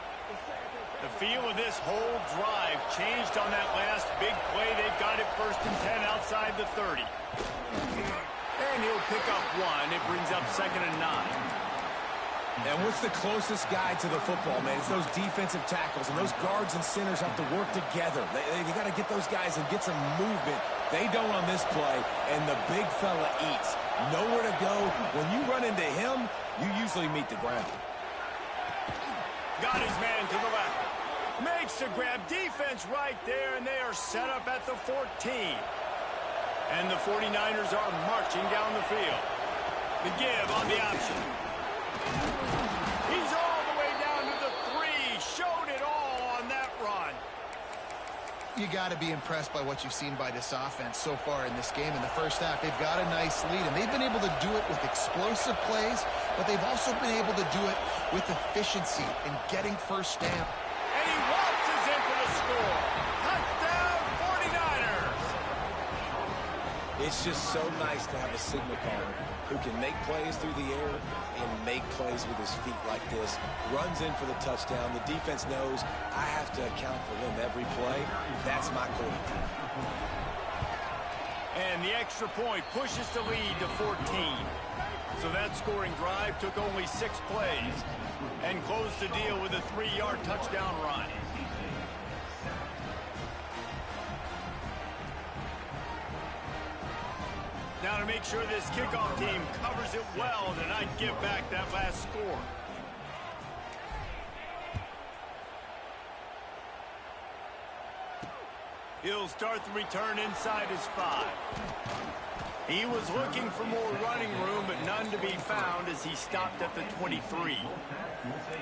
The feel of this whole drive changed on that last big play. They've got it 1st and 10 outside the 30. And he'll pick up 1. It brings up 2nd and 9. And what's the closest guy to the football, man? It's those defensive tackles, and those guards and centers have to work together. They got to get those guys and get some movement. They don't on this play, and the big fella eats. Nowhere to go. When you run into him, you usually meet the ground. Got his man to the left. Makes the grab. Defense right there, and they are set up at the 14. And the 49ers are marching down the field. The give on the option. He's all the way down to the 3. Showed it all on that run. You got to be impressed by what you've seen by this offense so far in this game. In the first half, they've got a nice lead, and they've been able to do it with explosive plays, but they've also been able to do it with efficiency in getting first down. And he waltzes in for the score. Touchdown, 49ers. It's just so nice to have a signal caller who can make plays through the air and make plays with his feet like this. Runs in for the touchdown. The defense knows I have to account for him every play. That's my quarterback. And the extra point pushes the lead to 14. So that scoring drive took only 6 plays and closed the deal with a 3-yard touchdown run. Now to make sure this kickoff team covers it well to not give back that last score. He'll start the return inside his 5. He was looking for more running room, but none to be found as he stopped at the 23.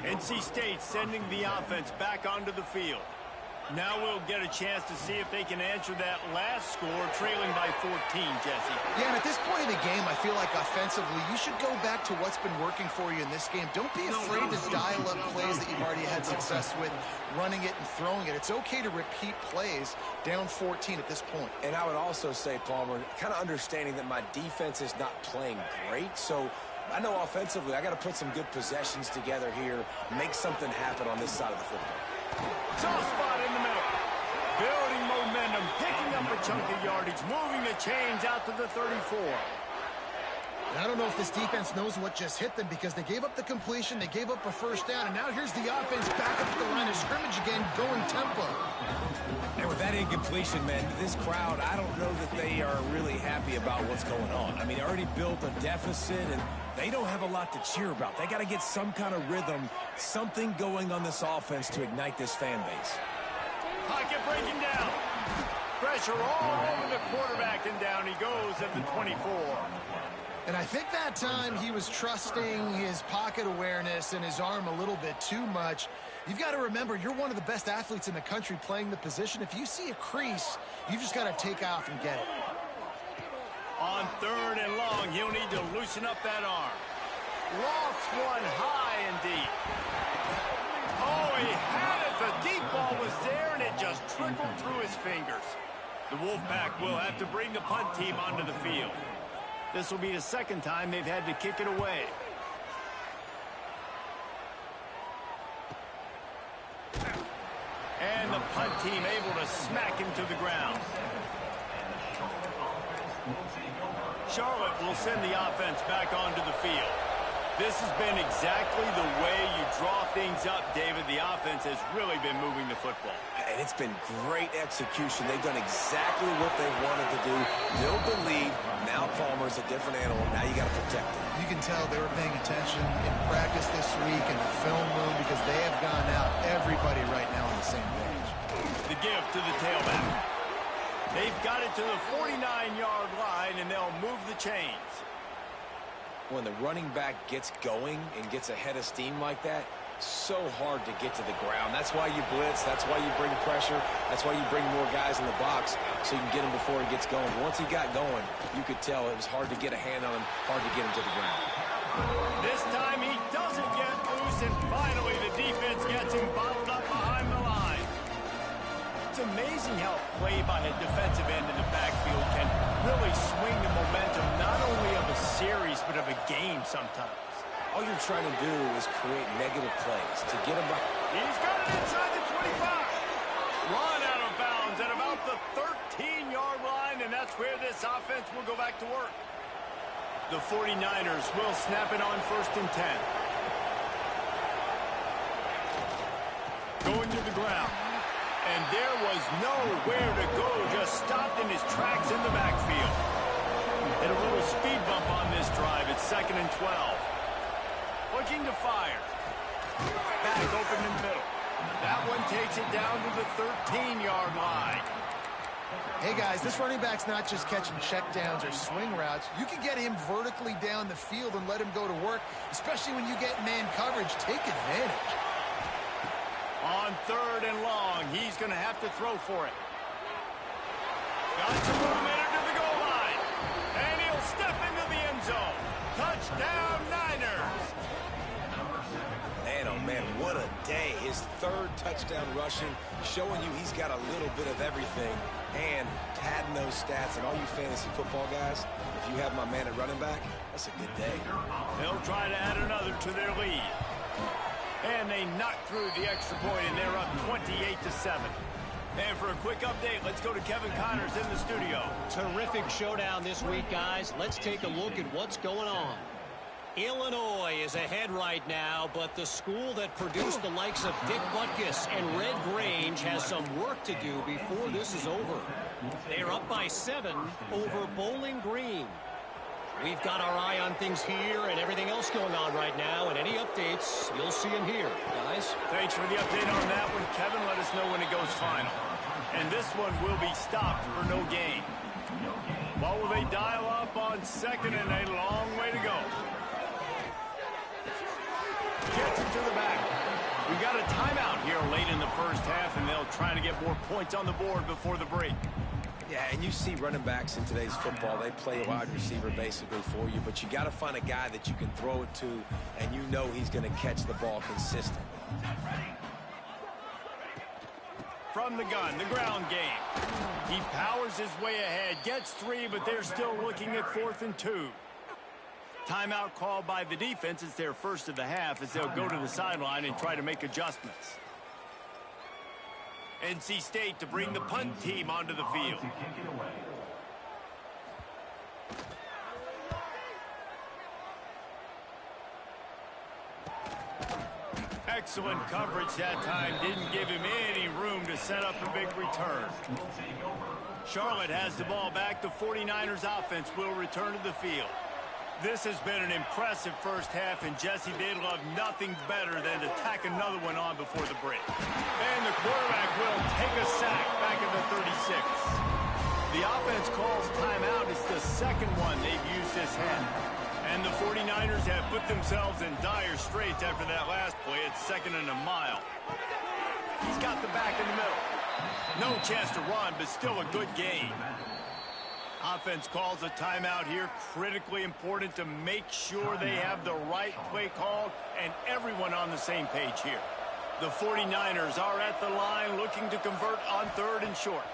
NC State sending the offense back onto the field. Now we'll get a chance to see if they can answer that last score, trailing by 14, Jesse. Yeah, and at this point in the game, I feel like offensively, you should go back to what's been working for you in this game. Don't be afraid to dial up plays that you've already had success with, running it and throwing it. It's okay to repeat plays down 14 at this point. And I would also say, Palmer, kind of understanding that my defense is not playing great, so I know offensively I got to put some good possessions together here, make something happen on this side of the football. Soft spot in the middle. Building momentum, picking up a chunk of yardage, moving the chains out to the 34. And I don't know if this defense knows what just hit them because they gave up the completion, they gave up a first down, and now here's the offense back up at the line of scrimmage again, going tempo. And with that incompletion, man, this crowd, I don't know that they are really happy about what's going on. I mean, they already built a deficit, and they don't have a lot to cheer about. They got to get some kind of rhythm, something going on this offense to ignite this fan base. Pocket breaking down. Pressure all over the quarterback, and down he goes at the 24. And I think that time he was trusting his pocket awareness and his arm a little bit too much. You've got to remember, you're one of the best athletes in the country playing the position. If you see a crease, you've just got to take off and get it. On 3rd and long, he'll need to loosen up that arm. Lofts one high and deep. Oh, he had it. The deep ball was there, and it just trickled through his fingers. The Wolfpack will have to bring the punt team onto the field. This will be the second time they've had to kick it away. And the punt team able to smack him to the ground. Charlotte will send the offense back onto the field. This has been exactly the way you draw things up, David. The offense has really been moving the football. And it's been great execution. They've done exactly what they wanted to do. Build the lead. Now Palmer's a different animal. Now you got to protect him. You can tell they were paying attention in practice this week in the film room because they have gone out, everybody right now on the same page. The give to the tailback. They've got it to the 49-yard line, and they'll move the chains. When the running back gets going and gets ahead of steam like that, so hard to get to the ground. That's why you blitz. That's why you bring pressure. That's why you bring more guys in the box so you can get him before he gets going. Once he got going, you could tell it was hard to get a hand on him, hard to get him to the ground. This time he doesn't get loose, and finally the defense gets him bottled up behind the line. It's amazing how play by a defensive end in the backfield can really swing the momentum not only of a series but of a game sometimes. All you're trying to do is create negative plays to get him back. He's got it inside the 25. Run out of bounds at about the 13-yard line, and that's where this offense will go back to work. The 49ers will snap it on 1st and 10. Going to the ground. And there was nowhere to go, just stopped in his tracks in the backfield. Hit a little speed bump on this drive. It's 2nd and 12. Looking to fire. Back open in the middle. That one takes it down to the 13-yard line. Hey, guys, this running back's not just catching checkdowns or swing routes. You can get him vertically down the field and let him go to work, especially when you get man coverage. Take advantage. On 3rd and long, he's going to have to throw for it. Got some momentum to the goal line. And he'll step into the end zone. Touchdown, Niners. Man, oh man, what a day. His 3rd touchdown rushing, showing you he's got a little bit of everything. And padding those stats. And all you fantasy football guys, if you have my man at running back, that's a good day. They'll try to add another to their lead. And they knock through the extra point, and they're up 28-7. And for a quick update, let's go to Kevin Connors in the studio. Terrific showdown this week, guys. Let's take a look at what's going on. Illinois is ahead right now, but the school that produced the likes of Dick Butkus and Red Grange has some work to do before this is over. They're up by 7 over Bowling Green. We've got our eye on things here and everything else going on right now, and any updates, you'll see them here, guys. Thanks for the update on that one, Kevin. Let us know when it goes final. And this one will be stopped for no gain. What will they dial up on 2nd and a long way to go? Gets it to the back. We got a timeout here late in the first half, and they'll try to get more points on the board before the break. Yeah, and you see running backs in today's football, they play a wide receiver basically for you, but you got to find a guy that you can throw it to, and you know he's going to catch the ball consistently. From the gun, the ground game. He powers his way ahead, gets 3, but they're still looking at 4th and 2. Timeout called by the defense. It's their first of the half as they'll go to the sideline and try to make adjustments. NC State to bring the punt team onto the field. Excellent coverage that time. Didn't give him any room to set up a big return. Charlotte has the ball back. The 49ers offense will return to the field. This has been an impressive first half, and Jesse, they'd love nothing better than to tack another one on before the break. And the quarterback will take a sack back at the 36. The offense calls timeout. It's the second one they've used this half. And the 49ers have put themselves in dire straits after that last play. It's 2nd and a mile. He's got the back in the middle. No chance to run, but still a good game. Offense calls a timeout here. Critically important to make sure they have the right play called and everyone on the same page here. The 49ers are at the line looking to convert on 3rd and short.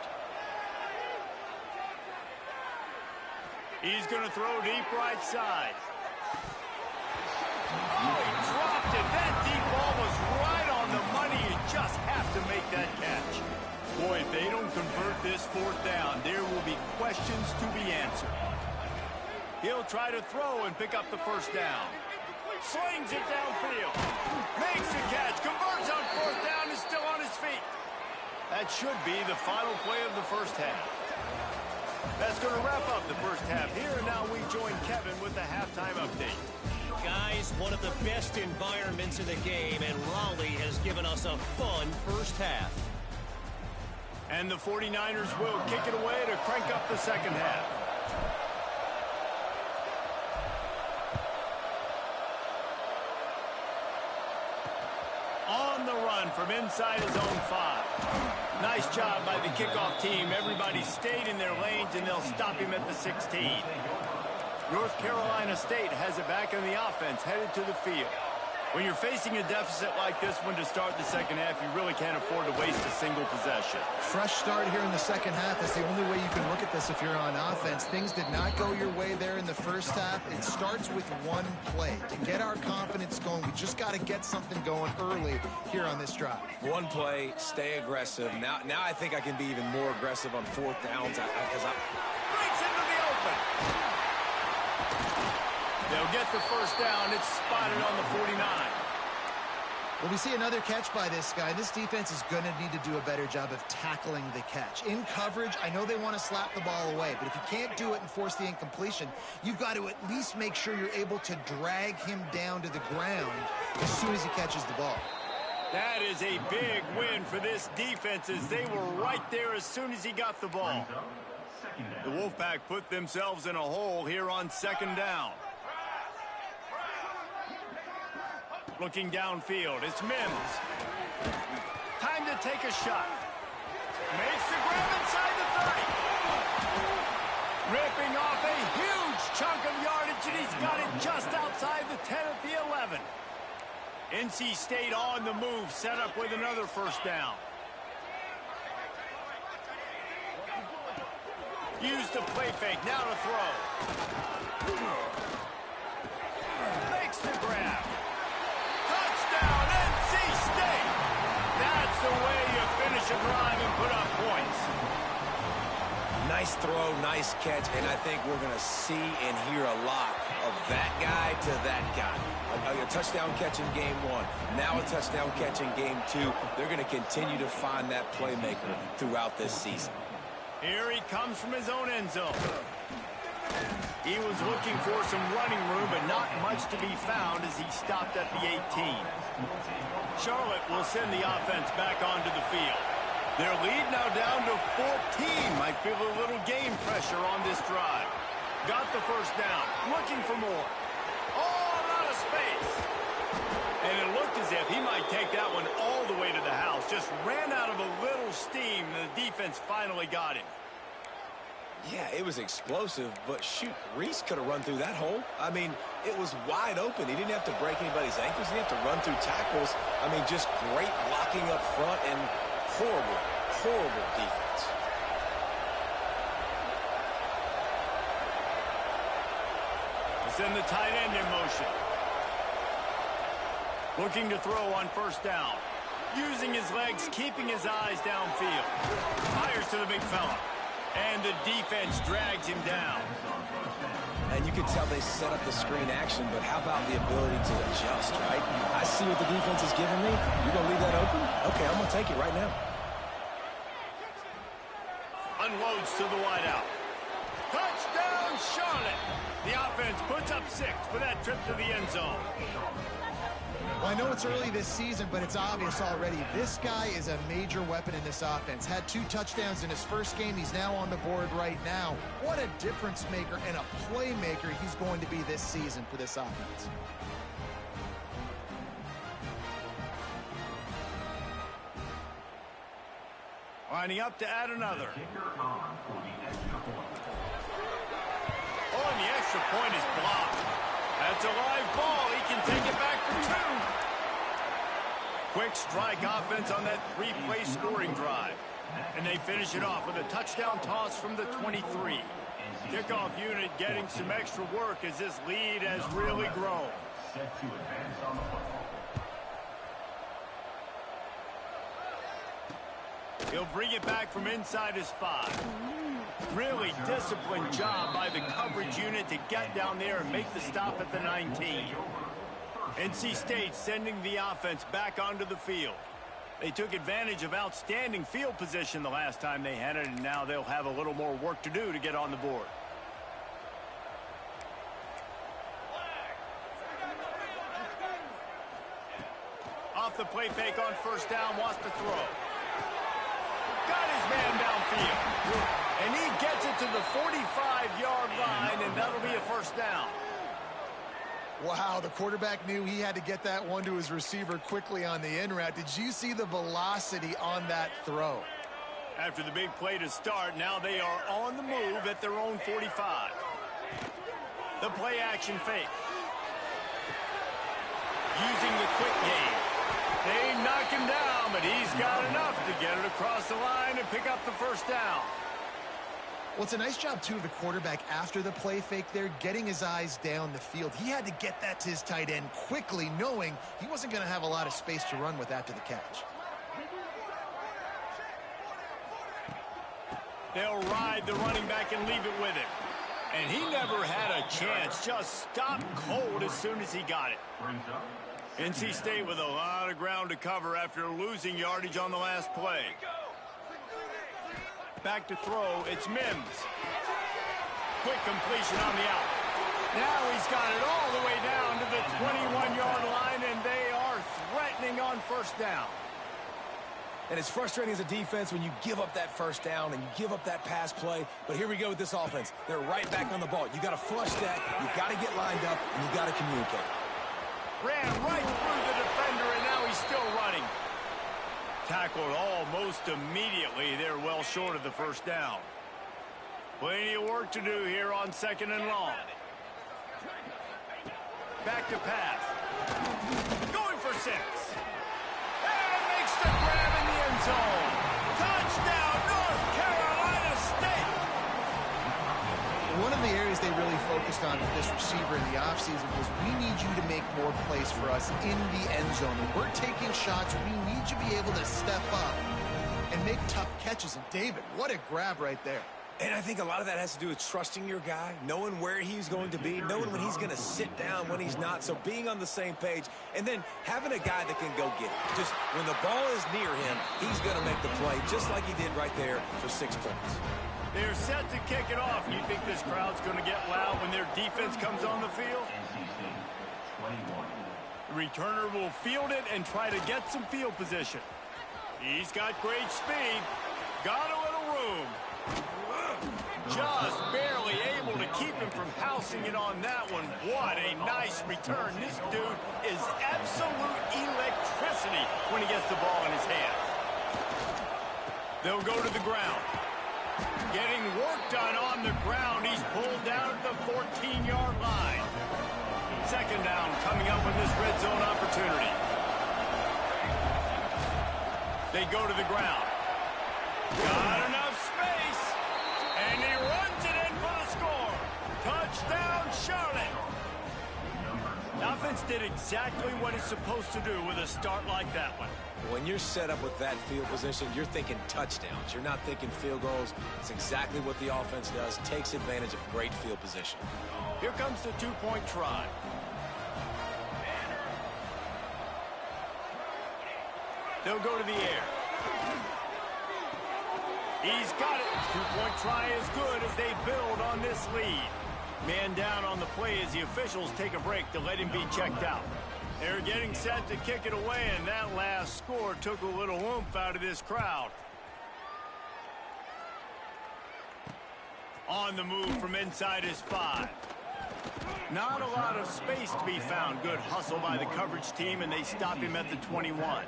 He's going to throw deep right side. Oh, he dropped it. That deep ball was right on the money. You just have to make that catch. Boy, if they don't convert this fourth down, there will be questions to be answered. He'll try to throw and pick up the first down. Slings it downfield. Makes the catch. Converts on fourth down. Is still on his feet. That should be the final play of the first half. That's going to wrap up the first half here. And now we join Kevin with the halftime update. Guys, one of the best environments in the game, and Raleigh has given us a fun first half. And the 49ers will kick it away to crank up the second half. On the run from inside his own 5. Nice job by the kickoff team. Everybody stayed in their lanes, and they'll stop him at the 16. North Carolina State has it back on the offense, headed to the field. When you're facing a deficit like this one to start the second half, you really can't afford to waste a single possession. Fresh start here in the second half. That's the only way you can look at this if you're on offense. Things did not go your way there in the first half. It starts with one play. To get our confidence going, we just got to get something going early here on this drive. One play, stay aggressive. Now I think I can be even more aggressive on fourth downs. Breaks into the open. They'll get the first down. It's spotted on the 49. Well, we see another catch by this guy. This defense is going to need to do a better job of tackling the catch. In coverage, I know they want to slap the ball away, but if you can't do it and force the incompletion, you've got to at least make sure you're able to drag him down to the ground as soon as he catches the ball. That is a big win for this defense, as they were right there as soon as he got the ball. The Wolfpack put themselves in a hole here on second down. Looking downfield, it's Mims. Time to take a shot. Makes the grab inside the 30. Ripping off a huge chunk of yardage, and he's got it just outside the 10 at the 11. NC State on the move, set up with another first down. Use the play fake, now to throw. Makes the grab. Touchdown, NC State! That's the way you finish a drive and put up points. Nice throw, nice catch, and I think we're going to see and hear a lot of that guy to that guy. A touchdown catch in game 1, now a touchdown catch in game 2. They're going to continue to find that playmaker throughout this season. Here he comes from his own end zone. He was looking for some running room, but not much to be found as he stopped at the 18. Charlotte will send the offense back onto the field. Their lead now down to 14. Might feel a little game pressure on this drive. Got the first down. Looking for more. All out of space. And it looked as if he might take that one all the way to the house. Just ran out of a little steam, and the defense finally got him. Yeah, it was explosive, but shoot, Reese could have run through that hole. I mean, it was wide open. He didn't have to break anybody's ankles. He didn't have to run through tackles. I mean, just great blocking up front and horrible, horrible defense. Send the tight end in motion. Looking to throw on first down. Using his legs, keeping his eyes downfield. Fires to the big fella. And the defense drags him down. And you can tell they set up the screen action, but how about the ability to adjust, right? I see what the defense is giving me. You're going to leave that open? Okay, I'm going to take it right now. Unloads to the wideout. Touchdown, Charlotte! The offense puts up 6 for that trip to the end zone. Well, I know it's early this season, but it's obvious already. This guy is a major weapon in this offense. Had 2 touchdowns in his first game. He's now on the board right now. What a difference maker and a playmaker he's going to be this season for this offense. Lining up to add another. Oh, and the extra point is blocked. That's a live ball. He can take it back for 2. Quick strike offense on that 3-play scoring drive. And they finish it off with a touchdown toss from the 23. Kickoff unit getting some extra work as this lead has really grown. He'll bring it back from inside his 5. Really disciplined job by the coverage unit to get down there and make the stop at the 19. NC State sending the offense back onto the field. They took advantage of outstanding field position the last time they had it, and now they'll have a little more work to do to get on the board. Off the play fake on first down, wants to throw. Got his man downfield. And he gets it to the 45-yard line, and that'll be a first down. Wow, the quarterback knew he had to get that one to his receiver quickly on the in route. Did you see the velocity on that throw? After the big play to start, now they are on the move at their own 45. The play action fake. Using the quick game. They knock him down, but he's got enough to get it across the line and pick up the first down. Well, it's a nice job, too, of the quarterback after the play fake there, getting his eyes down the field. He had to get that to his tight end quickly, knowing he wasn't going to have a lot of space to run with after the catch. They'll ride the running back and leave it with him. And he never had a chance, just stopped cold as soon as he got it. NC State with a lot of ground to cover after losing yardage on the last play. Back to throw, it's Mims. Quick completion on the out. Now he's got it all the way down to the 21-yard line, and they are threatening on first down. And it's frustrating as a defense when you give up that first down and you give up that pass play. But here we go with this offense. They're right back on the ball. You got to flush that. You got to get lined up, and you got to communicate. Ran right through the defender, and now he's still running. Tackled almost immediately. They're well short of the first down. Plenty of work to do here on second and long. Back to pass. Going for 6. And makes the grab in the end zone. Touchdown, North Carolina State. One of the areas they really focused on with this receiver in the offseason was we need you to make more plays for us in the end zone. When we're taking shots, we need you to be able to step up and make tough catches. And David, what a grab right there. And I think a lot of that has to do with trusting your guy, knowing where he's going to be, knowing when he's going to sit down, when he's not. So being on the same page, and then having a guy that can go get it. Just when the ball is near him, he's going to make the play, just like he did right there for 6 points. They're set to kick it off. You think this crowd's going to get loud when their defense comes on the field? The returner will field it and try to get some field position. He's got great speed. Got a little room. Just barely able to keep him from housing it on that one. What a nice return. This dude is absolute electricity when he gets the ball in his hands. They'll go to the ground. Getting work done on the ground. He's pulled down at the 14-yard line. Second down coming up with this red zone opportunity. They go to the ground. Got enough space. And he runs it in for the score. Touchdown, Charlotte. The offense did exactly what it's supposed to do with a start like that one. When you're set up with that field position, you're thinking touchdowns. You're not thinking field goals. It's exactly what the offense does. Takes advantage of great field position. Here comes the two-point try. They'll go to the air. He's got it. Two-point try is good as they build on this lead. Man down on the play as the officials take a break to let him be checked out. They're getting set to kick it away, and that last score took a little oomph out of this crowd. On the move from inside his 5. Not a lot of space to be found. Good hustle by the coverage team, and they stop him at the 21.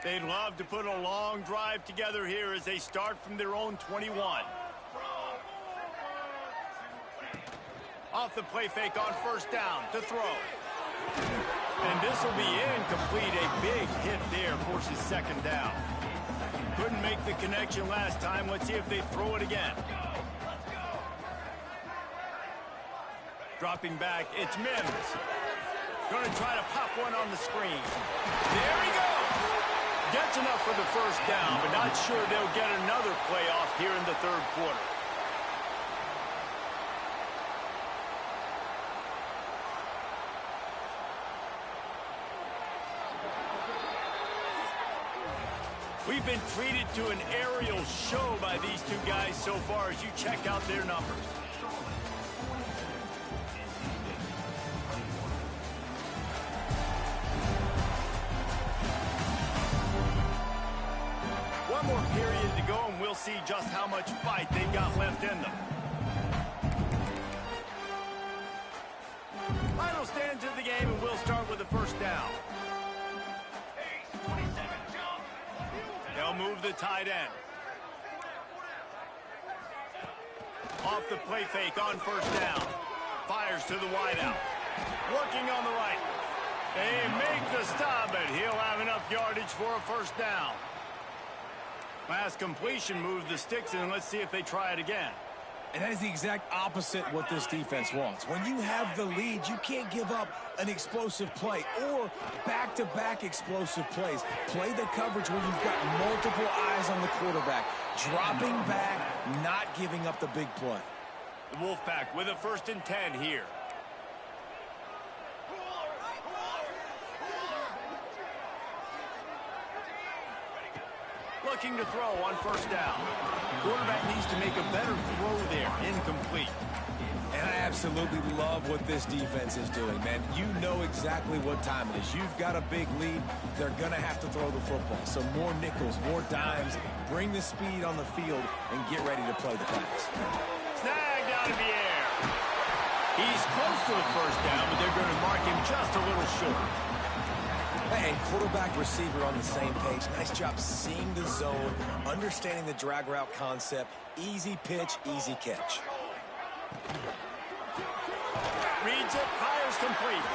They'd love to put a long drive together here as they start from their own 21. Off the play fake on first down to throw. And this will be incomplete. A big hit there forces second down. Couldn't make the connection last time. Let's see if they throw it again. Dropping back, it's Mims. Going to try to pop one on the screen. There he goes. Gets enough for the first down, but not sure they'll get another playoff here in the third quarter. We've been treated to an aerial show by these two guys so far as you check out their numbers. One more period to go, and we'll see just how much fight they've got left in them. Final stands of the game, and we'll start with the first down. They'll move the tight end. Off the play fake on first down. Fires to the wideout. Working on the right. They make the stop, but he'll have enough yardage for a first down. Last completion moved the sticks in. Let's see if they try it again. And that is the exact opposite what this defense wants. When you have the lead, you can't give up an explosive play or back-to-back explosive plays. Play the coverage where you've got multiple eyes on the quarterback. Dropping back, not giving up the big play. The Wolfpack with a 1st and 10 here. Looking to throw on first down. Quarterback needs to make a better throw there. Incomplete. And I absolutely love what this defense is doing, man. You know exactly what time it is. You've got a big lead. They're going to have to throw the football. So more nickels, more dimes. Bring the speed on the field and get ready to play the pass. Snagged out of the air. He's close to the first down, but they're going to mark him just a little short. And quarterback receiver on the same page. Nice job seeing the zone, understanding the drag route concept. Easy pitch, easy catch. Reads it, fires complete.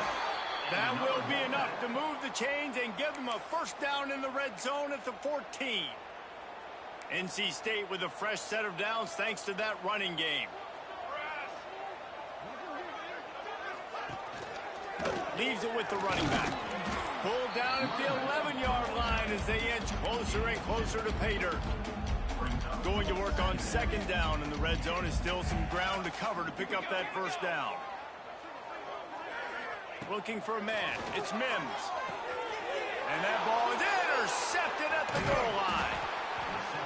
That will be enough to move the chains and give them a first down in the red zone at the 14. NC State with a fresh set of downs thanks to that running game. Leaves it with the running back. Pulled down at the 11-yard line as they inch closer and closer to pay dirt. Going to work on second down, and the red zone is still some ground to cover to pick up that first down. Looking for a man. It's Mims. And that ball is intercepted at the goal line.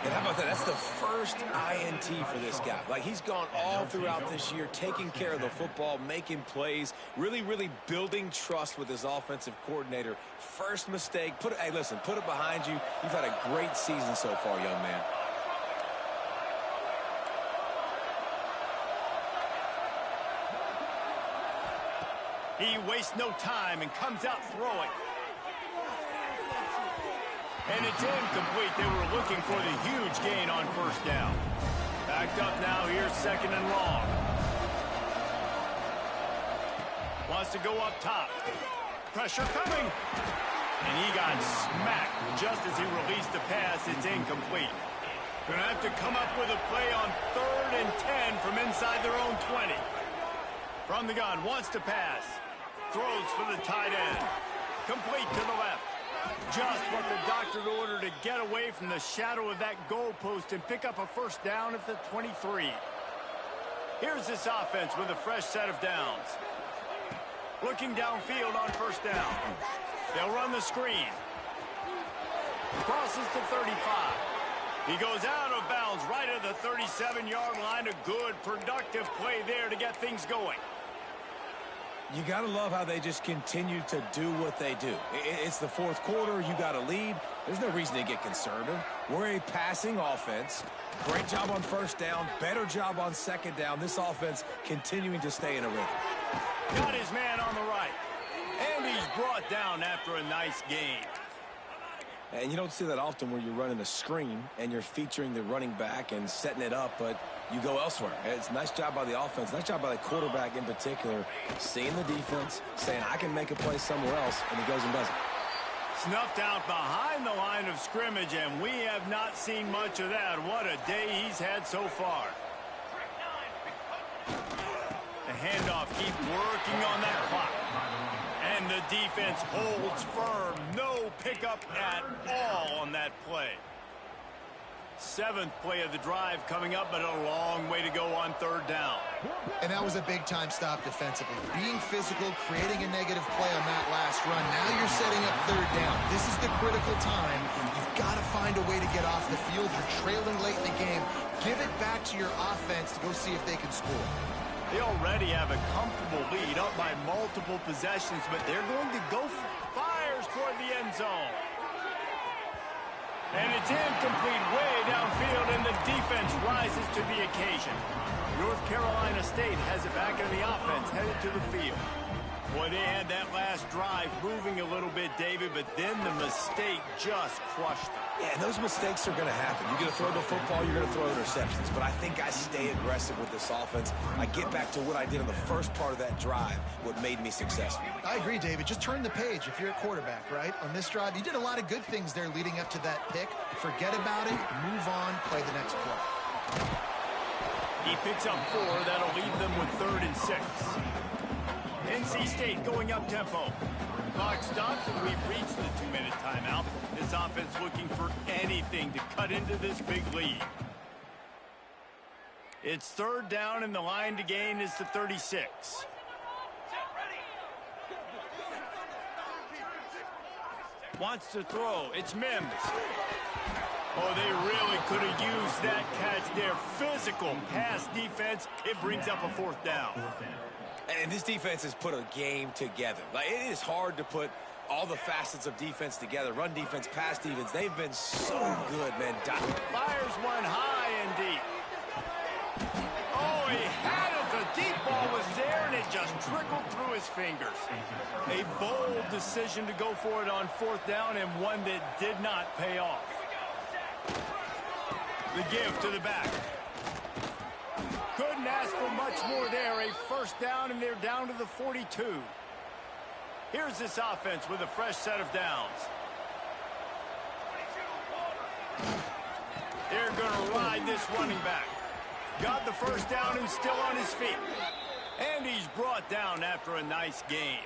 And how about that? That's the first INT for this guy. Like, he's gone all throughout this year, taking care of the football, making plays, really building trust with his offensive coordinator. First mistake. Hey, listen, put it behind you. You've had a great season so far, young man. He wastes no time and comes out throwing. And it's incomplete. They were looking for the huge gain on first down. Backed up now here, second and long. Wants to go up top. Pressure coming. And he got smacked just as he released the pass. It's incomplete. Going to have to come up with a play on 3rd and 10 from inside their own 20. From the gun, wants to pass. Throws for the tight end. Complete to the left. Just what the doctor ordered to get away from the shadow of that goalpost and pick up a first down at the 23. Here's this offense with a fresh set of downs. Looking downfield on first down. They'll run the screen. Crosses to 35. He goes out of bounds right at the 37-yard line. A good, productive play there to get things going. You got to love how they just continue to do what they do. It's the fourth quarter. You got a lead. There's no reason to get conservative. We're a passing offense. Great job on first down. Better job on second down. This offense continuing to stay in a rhythm. Got his man on the right. And he's brought down after a nice gain. And you don't see that often where you're running a screen and you're featuring the running back and setting it up, but you go elsewhere. It's a nice job by the offense, nice job by the quarterback in particular, seeing the defense, saying, I can make a play somewhere else, and he goes and does it. Snuffed out behind the line of scrimmage, and we have not seen much of that. What a day he's had so far. The handoff, keep working on that clock. And the defense holds firm. No pickup at all on that play. 7th play of the drive coming up, but a long way to go on 3rd down. And that was a big-time stop defensively. Being physical, creating a negative play on that last run. Now you're setting up 3rd down. This is the critical time. You've got to find a way to get off the field. You're trailing late in the game. Give it back to your offense to go see if they can score. They already have a comfortable lead, up by multiple possessions, but they're going to go for it. Fires toward the end zone. And it's incomplete way downfield, and the defense rises to the occasion. North Carolina State has it back in the offense, headed to the field. Boy, they had that last drive moving a little bit, David, but then the mistake just crushed them. Yeah, and those mistakes are going to happen. You're going to throw the football, you're going to throw interceptions. But I think I stay aggressive with this offense. I get back to what I did in the first part of that drive, what made me successful. I agree, David. Just turn the page if you're a quarterback, right? On this drive, you did a lot of good things there leading up to that pick. Forget about it, move on, play the next play. He picks up 4. That'll leave them with 3rd and 6. NC State going up tempo. Clock stops, and we've reached the 2-minute timeout. This offense looking for anything to cut into this big lead. It's 3rd down, and the line to gain is the 36. Wants to throw. It's Mims. Oh, they really could have used that catch there. Physical pass defense. It brings up a 4th down. And this defense has put a game together. Like, it is hard to put all the facets of defense together. Run defense, pass defense. They've been so good, man. Fires one high and deep. Oh, he had it. The deep ball was there, and it just trickled through his fingers. A bold decision to go for it on 4th down, and one that did not pay off. The give to the back. Couldn't ask for much more there. A 1st down, and they're down to the 42. Here's this offense with a fresh set of downs. They're going to ride this running back. Got the 1st down and still on his feet. And he's brought down after a nice gain.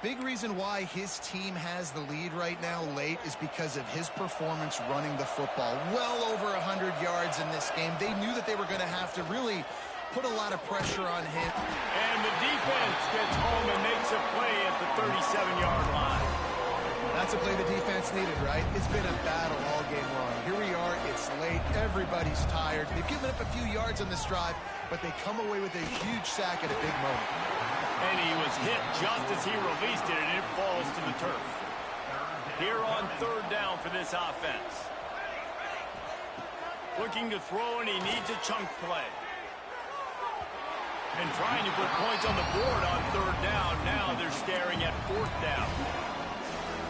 Big reason why his team has the lead right now late is because of his performance running the football. Well over 100 yards in this game. They knew that they were going to have to really put a lot of pressure on him. And the defense gets home and makes a play at the 37-yard line. That's a play the defense needed, right? It's been a battle all game long. Here we are. It's late. Everybody's tired. They've given up a few yards on this drive, but they come away with a huge sack at a big moment. And he was hit just as he released it, and it falls to the turf. Here on 3rd down for this offense. Looking to throw, and he needs a chunk play. And trying to put points on the board on 3rd down. Now they're staring at 4th down.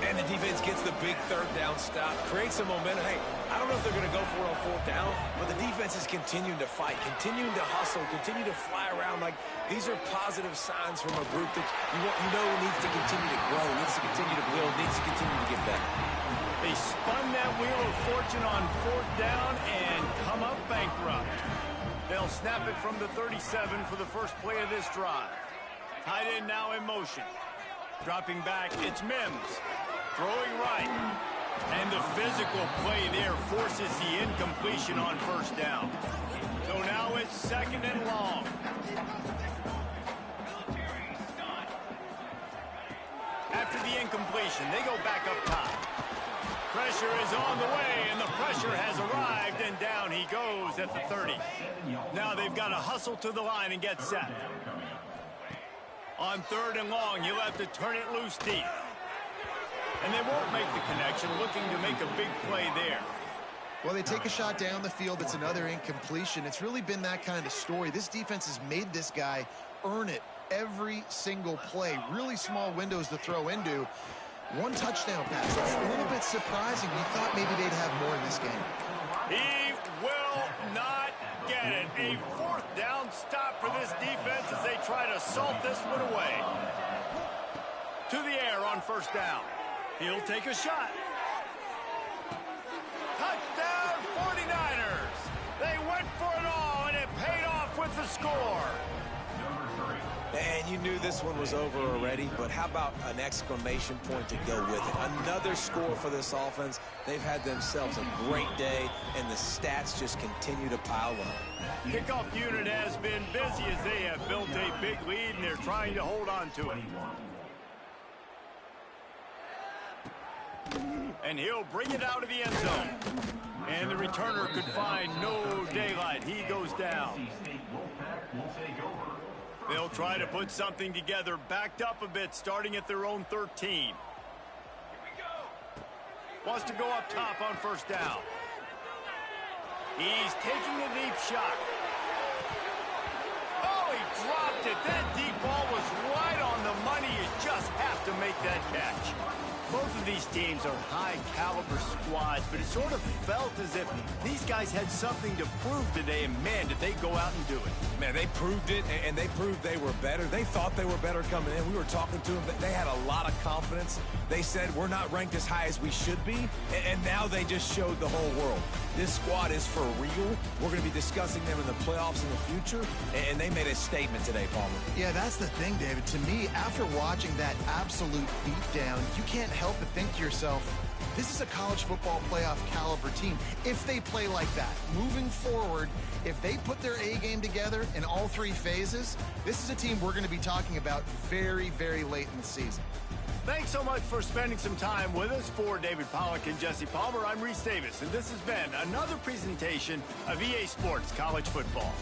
And the defense gets the big 3rd down stop, creates some momentum. Hey, I don't know if they're going to go for it on 4th down, but the defense is continuing to fight, continuing to hustle, continue to fly around. Like, these are positive signs from a group that you know needs to continue to grow, needs to continue to build, needs to continue to get better. They spun that wheel of fortune on 4th down and come up bankrupt. They'll snap it from the 37 for the first play of this drive. Tight end now in motion. Dropping back, it's Mims. Throwing right. And the physical play there forces the incompletion on 1st down. So now it's 2nd and long. After the incompletion, they go back up top. Pressure is on the way, and the pressure has arrived, and down he goes at the 30. Now they've got to hustle to the line and get set. On 3rd and long, you'll have to turn it loose deep. And they won't make the connection, looking to make a big play there. Well, they take a shot down the field. It's another incompletion. It's really been that kind of story. This defense has made this guy earn it every single play. Really small windows to throw into. One touchdown pass. It's a little bit surprising. You thought maybe they'd have more in this game. He will not get it. A fourth down stop for this defense as they try to salt this one away. To the air on first down. He'll take a shot. Touchdown 49ers. They went for it all, and it paid off with the score. And you knew this one was over already, but how about an exclamation point to go with it? Another score for this offense. They've had themselves a great day, and the stats just continue to pile up. Kickoff unit has been busy as they have built a big lead, and they're trying to hold on to it. And he'll bring it out of the end zone. And the returner could find no daylight. He goes down. They'll try to put something together, backed up a bit, starting at their own 13. Wants to go up top on first down. He's taking a deep shot. Oh, he dropped it. That deep ball was right on the money. You just have to make that catch. Both of these teams are high-caliber squads, but it sort of felt as if these guys had something to prove today, and, man, did they go out and do it. Man, they proved it, and they proved they were better. They thought they were better coming in. We were talking to them. They had a lot of confidence. They said, we're not ranked as high as we should be, and now they just showed the whole world. This squad is for real. We're going to be discussing them in the playoffs in the future, and they made a statement today, Palmer. Yeah, that's the thing, David. To me, after watching that absolute beatdown, you can't help but think to yourself, this is a college football playoff caliber team. If they play like that, moving forward, if they put their A game together in all three phases, this is a team we're going to be talking about very, very late in the season. Thanks so much for spending some time with us. For David Pollack and Jesse Palmer, I'm Reese Davis, and this has been another presentation of EA Sports College Football.